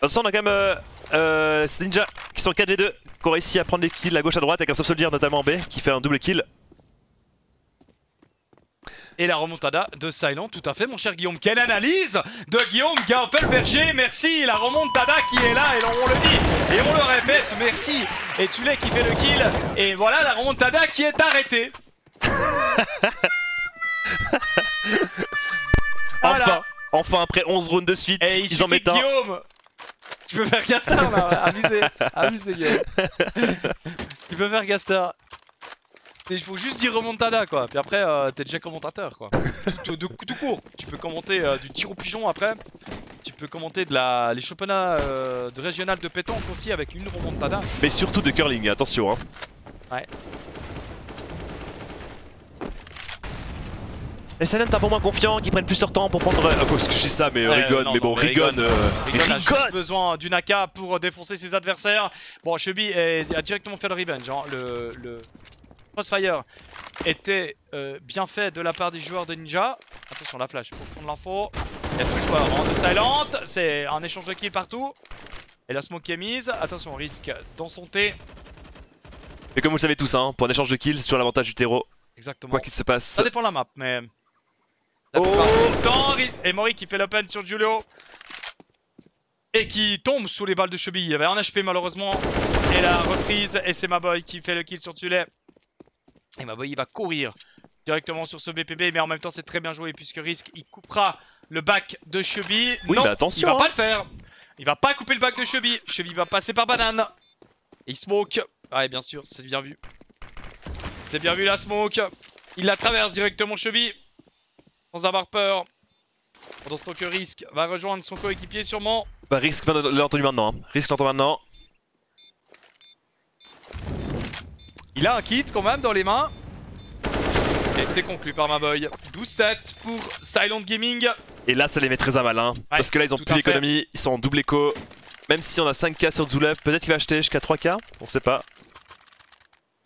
façon, on a quand même ces ninjas qui sont 4v2, qui ont réussi à prendre des kills à gauche à droite avec un Soft Soldier notamment en B qui fait un double kill. Et la remontada de Silent, tout à fait mon cher Guillaume. Quelle analyse de Guillaume Gaffelberger, merci. La remontada qui est là et on le dit et on le répète, merci. Et Tulé qui fait le kill et voilà la remontada qui est arrêtée. Voilà. Enfin après 11 rounds de suite, Et ils en mettent un. Guillaume, tu peux faire Gastar là, amusez Guillaume. Tu peux faire Gastar. Il faut juste dire remontada quoi, puis après t'es déjà commentateur quoi. Tout court, tu peux commenter du tir au pigeon après. Tu peux commenter les championnats de régional de pétanque aussi avec une remontada. Mais surtout de curling, attention hein. Ouais. Les Silent un peu moins confiants, qui prennent plus leur temps pour prendre... parce que je dis ça, mais Rigon, non, mais bon, non, mais Rigon... Rigon a juste besoin d'une AK pour défoncer ses adversaires. Bon, Chubby a directement fait le revenge. Hein. Le Crossfire était bien fait de la part des joueurs de Ninja. Attention, la flash pour prendre l'info. Il y a deux joueurs de Silent. C'est un échange de kills partout. Et la smoke qui est mise. Attention, risque dans son T. Mais comme vous le savez tous, hein, pour un échange de kills, c'est toujours l'avantage du terreau. Exactement. Quoi qu'il se passe. Ça dépend de la map, mais... La plupart du temps, et Mori qui fait l'open sur Julio. Et qui tombe sous les balles de Chubby. Il y avait un HP malheureusement. Et la reprise. Et c'est Maboy qui fait le kill sur Tulé. Et Maboy il va courir directement sur ce BPB. Mais en même temps c'est très bien joué puisque Risk il coupera le back de Chubby. Oui, non, mais attention, il va hein. pas le faire. Il va pas couper le back de Chubby. Chubby va passer par banane. Et il smoke. Ouais bien sûr c'est bien vu. C'est bien vu la smoke. Il la traverse directement Chubby. Sans avoir peur. Pendant ce temps que Risk va rejoindre son coéquipier sûrement. Bah Risk l'a entendu maintenant. Hein. Risk l'entend maintenant. Il a un kit quand même dans les mains. Et c'est conclu par Maboy. 12-7 pour Silent Gaming. Et là ça les met très à mal hein. Parce que là ils ont tout plus à l'économie, ils sont en double écho. Même si on a 5k sur Zulev, peut-être qu'il va acheter jusqu'à 3k, on sait pas.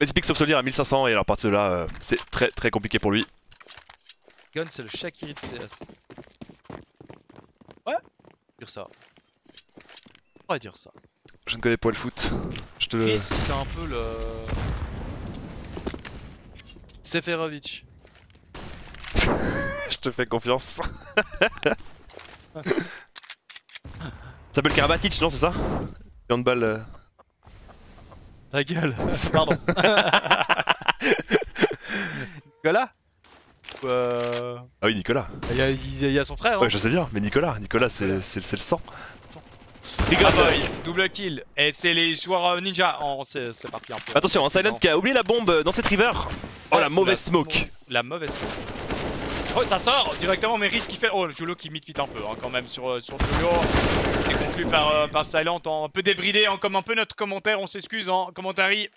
Mais typique Soft Soldier à 1500 et alors à partir de là c'est très compliqué pour lui. Gun c'est le Shakiri de CS. Ouais, dire ça. On va dire ça. Je ne connais pas le foot. Je te... Risk c'est un peu le... Seferovic. Je te fais confiance. Ça s'appelle Karabatic, non c'est ça? Handball. Ta gueule. Pardon. Nicolas Ah oui Nicolas. Il y a son frère. Ouais Hein. je sais bien, mais Nicolas c'est le sang. Maboy, double kill. Et c'est les joueurs ninja. Oh, c'est parti un peu. Attention, hein, Silent qui a oublié la bombe dans cette river. Oh la mauvaise smoke. La mauvaise smoke. Oh ça sort directement mais Risk qui fait... Oh le Julio qui mid-fit un peu hein, quand même sur Julio. Qui est conclu par Silent un peu débridé hein, comme un peu notre commentaire, on s'excuse en commentary.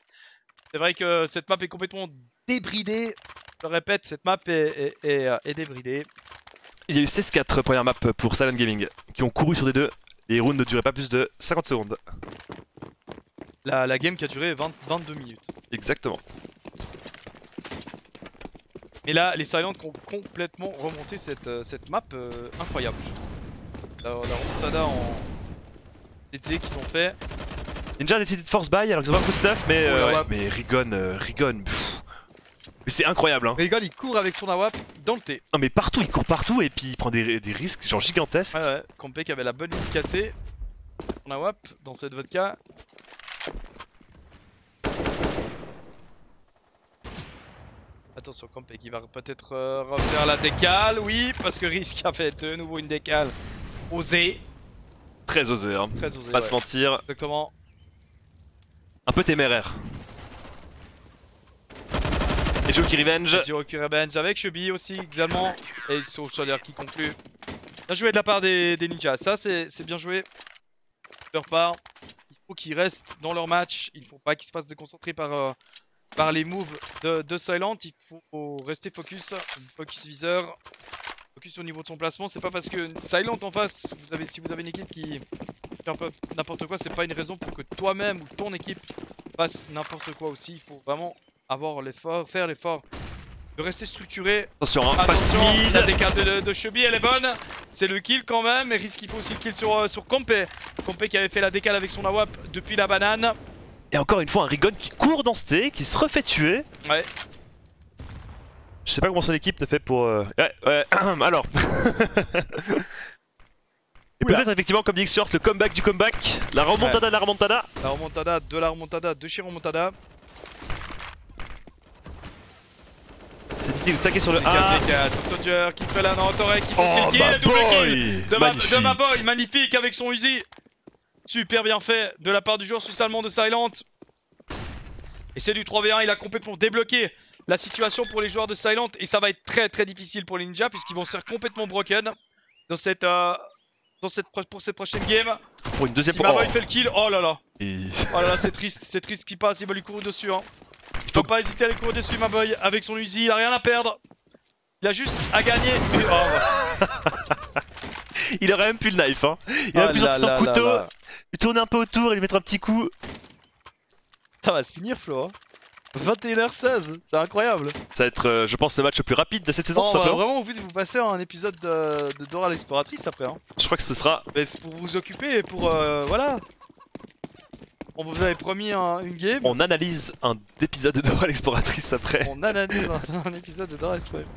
C'est vrai que cette map est complètement débridée. Je répète, cette map est débridée. Il y a eu 16-4 première map pour Silent Gaming qui ont couru sur des deux. Les rounds ne duraient pas plus de 50 secondes. La game qui a duré 22 minutes. Exactement. Et là, les Silent qui ont complètement remonté cette map incroyable. La remontada en TT qui sont faits. Ninja a décidé de force buy alors qu'ils ont pas beaucoup de stuff, mais, Ouais, ouais, ouais. mais Rigon, pff. C'est incroyable, hein. Regal il court avec son AWP dans le T. Non mais partout, il court partout et puis il prend des risques genre gigantesques. Ouais, Compé qui avait la bonne ligne cassée. Son AWP dans cette vodka. Attention, Compé qui va peut-être refaire la décale. Oui, parce que Risk a fait de nouveau une décale. Osé. Très osé, hein. Très osé. Pas Ouais. se mentir. Exactement. Un peu téméraire. Et Joki Revenge. Joki Revenge avec Chubby aussi également. Et Soulshader qui conclut. Bien joué de la part des ninjas. Ça, c'est bien joué. De leur part. Il faut qu'ils restent dans leur match. Il ne faut pas qu'ils se fassent déconcentrer par les moves de Silent. Il faut rester focus. Focus viseur. Focus au niveau de son placement. C'est pas parce que Silent en face, si vous avez une équipe qui fait un peu n'importe quoi, c'est pas une raison pour que toi-même ou ton équipe fasse n'importe quoi aussi. Il faut vraiment avoir l'effort, faire l'effort de rester structuré. Attention, hein, Attention, passe mid. la décale de Chubby, elle est bonne. C'est le kill quand même. Et Risk, il faut aussi le kill sur Compé. Compé qui avait fait la décale avec son AWP depuis la banane. Et encore une fois, un Rigon qui court dans ce T, qui se refait tuer. Ouais. Je sais pas comment son équipe ne fait pour... Ouais, alors... Et peut-être effectivement, comme dit Xshort, le comeback du comeback. La remontada de la remontada. La remontada de chez remontada. C'est difficile de stacker sur le C'est A. 4 sur Soldier qui fait la Torek qui fait aussi Oh, le kill. ma Double boy. kill de ma boy. Magnifique avec son Uzi. Super bien fait de la part du joueur suisse-allemand de Silent. Et c'est du 3v1. Il a complètement débloqué la situation pour les joueurs de Silent. Et ça va être très très difficile pour les ninjas puisqu'ils vont se faire complètement broken dans cette prochaine game. Pour une deuxième Si fois. Maboy fait le kill, oh là là. Et... Oh là là, c'est triste ce qui passe. Il va lui courir dessus. Hein. Il faut pas hésiter à lui courir dessus, Maboy. Avec son Uzi, il a rien à perdre. Il a juste à gagner. Il aurait même pu le knife, hein. Il aurait pu sortir son couteau, lui tourner un peu autour et lui mettre un petit coup. Ça va se finir, Flo. Hein. 21h16, c'est incroyable. Ça va être, je pense, le match le plus rapide de cette saison, Non, tout bah, simplement. vraiment envie de vous passer un épisode de Dora l'exploratrice après. Hein. Je crois que ce sera... Mais c'est pour vous occuper et pour voilà. On vous avait promis une game. On analyse un épisode de Dora l'exploratrice après. On analyse un épisode de Dora l'exploratrice.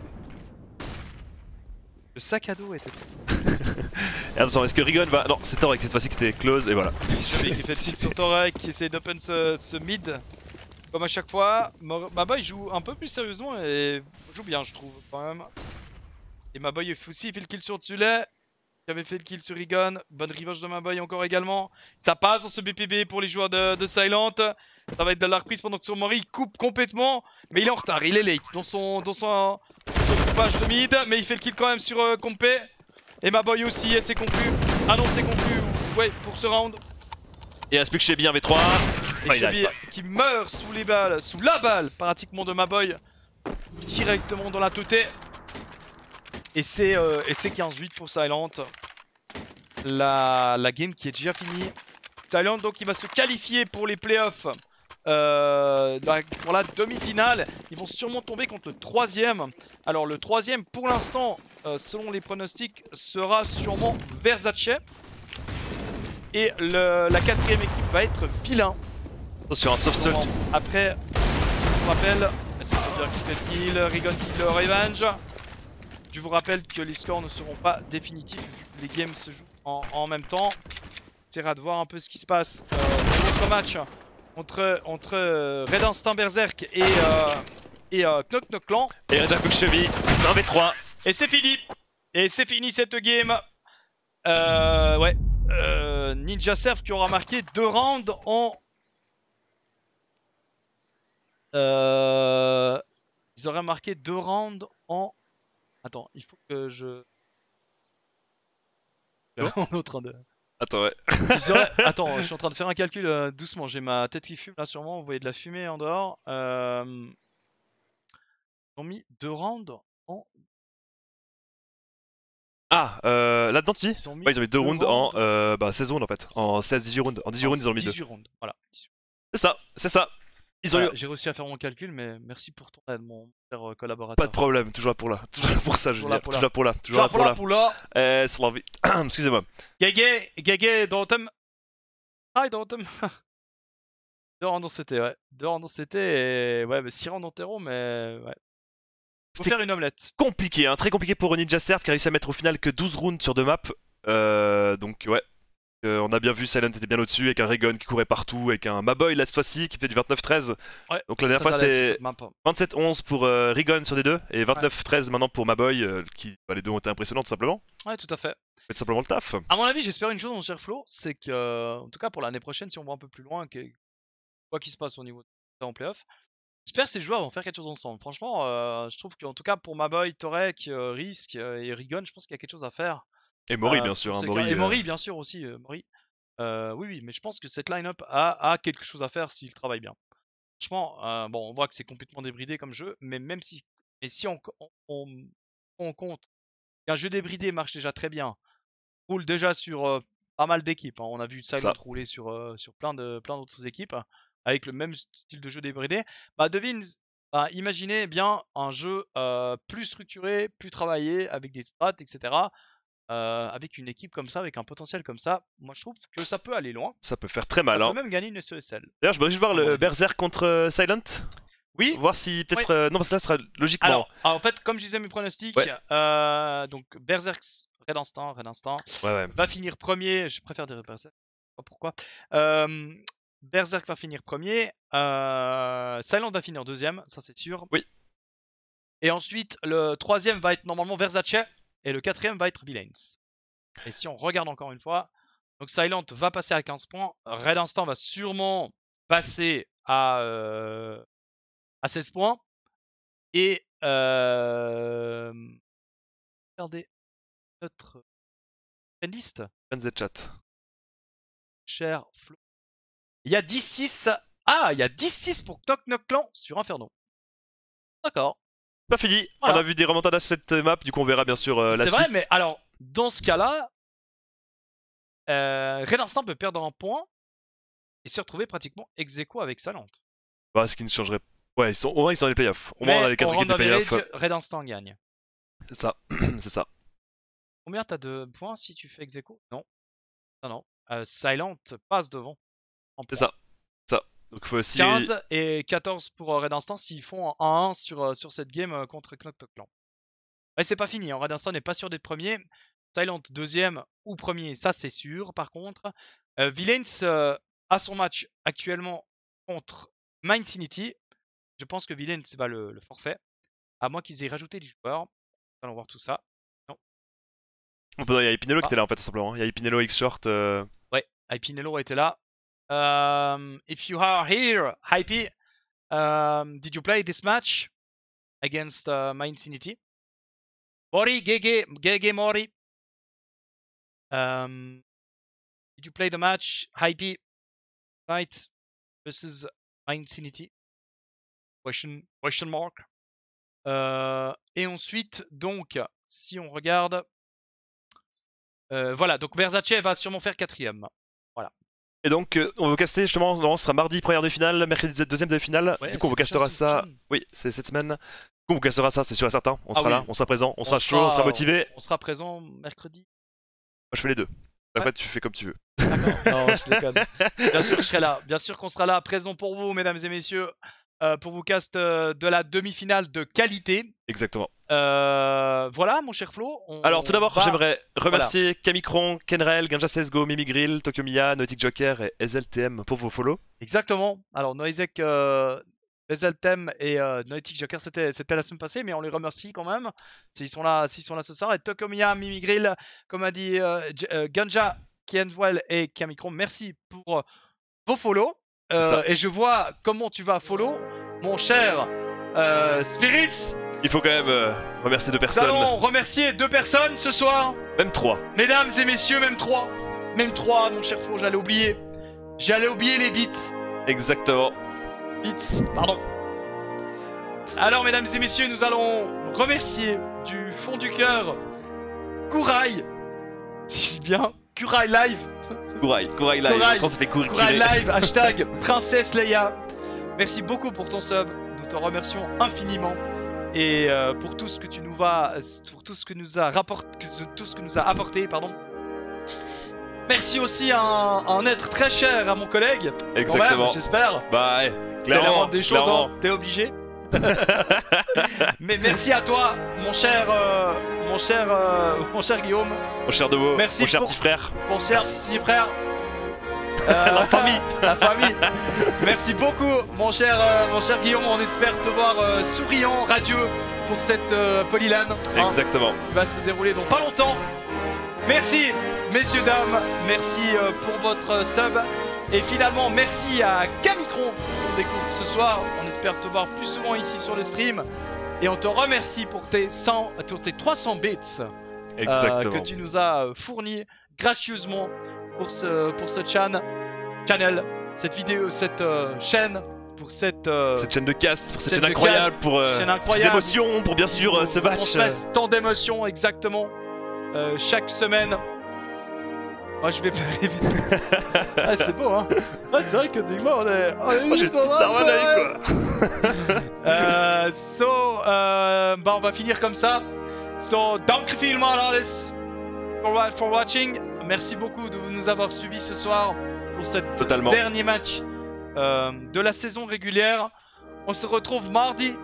Le sac à dos était Et attention, est-ce que Rigon va... Non, c'est Torek cette fois-ci qui était close et voilà. Celui qui fait le kill sur Torek, qui essaie d'open ce mid. Comme à chaque fois, Maboy joue un peu plus sérieusement et joue bien, je trouve, quand même. Et Maboy aussi fait le kill sur Tsulet, qui avait fait le kill sur Rigon. Bonne revenge de Maboy encore également. Ça passe dans ce BPB pour les joueurs de Silent. Ça va être de la reprise pendant que son Mori coupe complètement. Mais il est en retard, il est late dans son coupage de mid. Mais il fait le kill quand même sur Compé. Et Maboy aussi, et c'est conclu. Ah non, c'est conclu, ouais, pour ce round. Et il reste plus que Shebi 1v3. Et Chevy qui meurt sous les balles, sous la balle pratiquement de Maboy, directement dans la teuté. Et c'est 15-8 pour Silent. La game qui est déjà finie. Silent donc il va se qualifier pour les playoffs. Pour la demi-finale. Ils vont sûrement tomber contre le troisième. Alors le troisième pour l'instant, selon les pronostics, sera sûrement Versace. Et la quatrième équipe va être Vilain. Sur un soft soul. Après, je vous rappelle, est-ce que ça veut dire qu'il fait le kill, Rigon kill le revenge. Je vous rappelle que les scores ne seront pas définitifs vu que les games se jouent en même temps. On essaiera de voir un peu ce qui se passe dans notre match entre Red Instinct Berserk et Knock Knock Clan. Et il reste plus que Shebi 1v3. Et c'est fini. Et c'est fini cette game. Ouais. Ninja Serve qui aura marqué 2 rounds en... Ils auraient marqué 2 rounds en... Attends, il faut que je... On est en train de... Attends, ouais. Attends, je suis en train de faire un calcul doucement. J'ai ma tête qui fume là sûrement. Vous voyez de la fumée en dehors. Ils ont mis 2 rounds en... Ah, là-dedans tu dis Ils ont mis, ouais, ils ont mis 2 rounds en rounds. 16 rounds en fait. En 16-18 rounds. En 18 rounds, ils ont mis 2. 18 rounds, voilà. C'est ça, c'est ça. Ils ont Voilà, eu... j'ai réussi à faire mon calcul, mais merci pour ton aide, mon cher collaborateur. Pas de problème, toujours là pour là. Toujours là pour ça, je veux dire. Toujours là pour là. Toujours là pour là. C'est l'envie. Excusez-moi. Gege, dans le thème. Hi, dans le thème. 2 rounds CT, ouais. 2 rounds CT et ouais, 6 rounds en terreau, mais ouais. Faut C'était faire une omelette. compliqué, hein, très compliqué pour Ninja Serve qui a réussi à mettre au final que 12 rounds sur 2 maps. Donc ouais, on a bien vu Silent était bien au-dessus avec un Raygun qui courait partout, avec un Maboy là cette fois-ci qui fait du 29-13. Ouais, Donc la dernière fois très à l'aise sur c'était cette map, hein. 27-11 pour Raygun sur des deux et 29-13 maintenant pour Maboy qui les deux ont été impressionnants tout simplement. Ouais, tout à fait. Fait simplement le taf. À mon avis, j'espère une chose, mon cher Flo, c'est que, en tout cas pour l'année prochaine, si on va un peu plus loin, quoi qu'il se passe au niveau de en playoff, j'espère que ces joueurs vont faire quelque chose ensemble. Franchement, je trouve qu'en tout cas pour Maboy, Torek, Risk et Rigon, je pense qu'il y a quelque chose à faire. Et Mori bien sûr, pour hein, ces Mori, gars. Et Mori, bien sûr aussi, Mori. Oui, mais je pense que cette line-up a quelque chose à faire s'il travaille bien. Franchement, bon, on voit que c'est complètement débridé comme jeu, mais même si, on compte qu'un jeu débridé marche déjà très bien, roule déjà sur pas mal d'équipes, hein. On a vu Silent Ça. rouler sur plein d'autres équipes avec le même style de jeu débridé. Bah, devine, imaginez bien un jeu plus structuré, plus travaillé, avec des strats, etc. Avec une équipe comme ça, avec un potentiel comme ça, moi je trouve que ça peut aller loin. ça peut faire très Ça mal. peut Hein. même gagner une SESL. D'ailleurs, je voudrais juste voir À mon le avis. Berserk contre Silent. Oui. Voir si peut-être. Non, parce que là, ce sera logiquement. Alors, en fait, comme je disais mes pronostics, Ouais. donc Berserk, Red Instinct, Ouais. va finir premier. Je préfère dire Berserk, je sais pas pourquoi. Berserk va finir premier. Silent va finir deuxième, ça c'est sûr. Oui. Et ensuite, le troisième va être normalement Versace et le quatrième va être Villains. Et si on regarde encore une fois, donc Silent va passer à 15 points. Red Instinct va sûrement passer à 16 points. Et regardez notre liste, Fans chat. cher Flo. Il y a 10-6. Ah, il y a 10-6 pour Knock Knock Clan sur Inferno. D'accord. Pas fini. Voilà. On a vu des remontadas sur cette map, du coup on verra bien sûr la C'est suite. vrai, mais alors, dans ce cas-là, Red Instinct peut perdre un point et se retrouver pratiquement ex-aequo avec Silent. Bah, ce qui ne changerait. Ouais, au moins ils sont dans les playoffs. Au moins Mais on a les 4 au équipes round des of playoffs. average, Red Instinct gagne. C'est ça. C'est ça. Combien t'as de points si tu fais ex-aequo? Non. Non. Silent passe devant. C'est ça. Donc faut aussi. 15 et 14 pour Red Instinct s'ils font un 1 sur cette game contre Knock Knock Clan. Et c'est pas fini, hein. Red Instinct n'est pas sûr d'être premier. Silent deuxième ou premier, ça c'est sûr. Par contre, Villains a son match actuellement contre Mindsinity. Je pense que Villains va le forfait. À moins qu'ils aient rajouté des joueurs. Allons voir tout ça. Il y a Epinello qui était là en fait tout simplement. Il y a Epinello X-Short. Ouais, Hypinello était là. If you are here, Hype, did you play this match against Mindsinity? Mori, GG Mori. Did you play the match, Hype, Knight versus Mindsinity? Question mark. Et ensuite, donc, si on regarde, voilà, donc Versace va sûrement faire quatrième. Et donc on va caster justement, non, ce sera mardi première de finale, mercredi deuxième de finale. Ouais, du coup on vous c'est déjà castera la ça. semaine prochaine. Oui, c'est cette semaine. Du coup on vous castera ça, c'est sûr et certain. On Ah sera oui. là, on sera présent, on sera chaud, on sera motivé. On sera présent mercredi. Moi je fais les deux. Après Ouais. tu fais comme tu veux. D'accord. Non, je déconne. Bien sûr, je serai là. Bien sûr qu'on sera là, présent pour vous, mesdames et messieurs, pour vous cast de la demi-finale de qualité. Exactement. Voilà, mon cher Flo. Alors tout d'abord, va- j'aimerais remercier Camicron, Kenrel, Ganja CSGO, Mimigrill, Tokyo Mia, Nautic Joker et SLTM pour vos follow. Exactement. Alors, Noisek, Bezeltem et Nautic Joker, c'était la semaine passée, mais on les remercie quand même. S'ils sont là ce soir. Et Tokomiya, Mimigrill, comme a dit Ganja, Kienwell et Camicron, merci pour vos follow. Ça. Et je vois comment tu vas follow, mon cher Spirits. Il faut quand même remercier deux Nous personnes, allons remercier 2 personnes ce soir. même 3. Mesdames et messieurs, même 3. Même 3, mon cher Flo, j'allais oublier. J'allais oublier les beats. Exactement. Beats, pardon. Alors, mesdames et messieurs, nous allons remercier du fond du cœur Kurai. Si je dis bien, Kurai Live. Kurai Live. Kurai. Attends, ça fait courir. Kurai Live, hashtag Princesse Leia. Merci beaucoup pour ton sub. Nous te remercions infiniment. Et pour tout ce que tu nous vas, pour tout ce que nous a apporté, pardon. Merci aussi à un être très cher à mon collègue. Exactement. J'espère. Bah ouais, C'est la clairement. moindre des choses, clairement. hein. T'es obligé. Mais merci à toi, mon cher Guillaume, Mon cher Devo, Merci mon cher pour- petit frère. mon cher petit frère. La famille. La famille. Merci beaucoup, mon cher Guillaume. On espère te voir souriant, radieux pour cette Polylan. Hein, Exactement. qui va se dérouler dans pas longtemps. Merci, messieurs, dames. Merci pour votre sub. Et finalement, merci à Camicron qu'on découvre ce soir. On espère te voir plus souvent ici sur le stream. Et on te remercie pour tes 300 bits Exactement. que tu nous as fournis gracieusement pour ce channel, cette vidéo, cette chaîne, pour cette Cette chaîne de cast, pour cette chaîne chaîne de incroyable, cast, pour chaîne ces incroyable. émotions, pour bien sûr ce match. transmettre tant d'émotions, exactement, chaque semaine. Moi je vais faire les vidéos. Ah, c'est beau, hein. Ah, c'est vrai que des fois on est Moi j'ai une petite larme à l'œil, quoi. bah on va finir comme ça. So, danke vielmals alles for watching. Merci beaucoup de nous avoir suivis ce soir pour ce Totalement. dernier match de la saison régulière. On se retrouve mardi.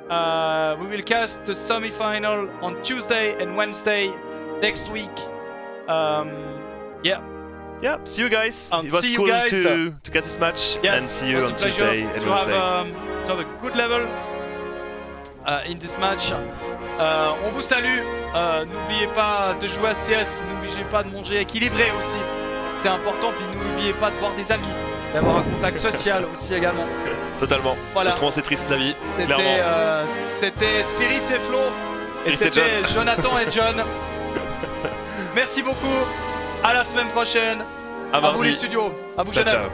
We will cast the semi-final on Tuesday and Wednesday next week. Yeah. Yeah, see you guys. And It was see you cool guys. to get this match. Yes, And see it you was on a pleasure Tuesday and to Wednesday. have a good level in this match. On vous salue. N'oubliez pas de jouer à CS. N'oubliez pas de manger équilibré aussi. C'est important. Puis n'oubliez pas de voir des amis, d'avoir un contact social aussi également. Totalement. Voilà. Autrement, c'est triste la vie. Clairement. C'était Spirit et Flo. Et Spirit et c'était Jonathan et John. Merci beaucoup. À la semaine prochaine. À À vous mardi. les studios. À vous Ciao, Genève. ciao.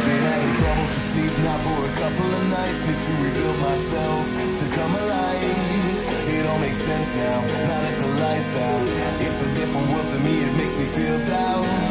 Been having trouble to sleep now for a couple of nights. Need to rebuild myself to come alive. It all makes sense now, now that the lights out. It's a different world to me, it makes me feel down.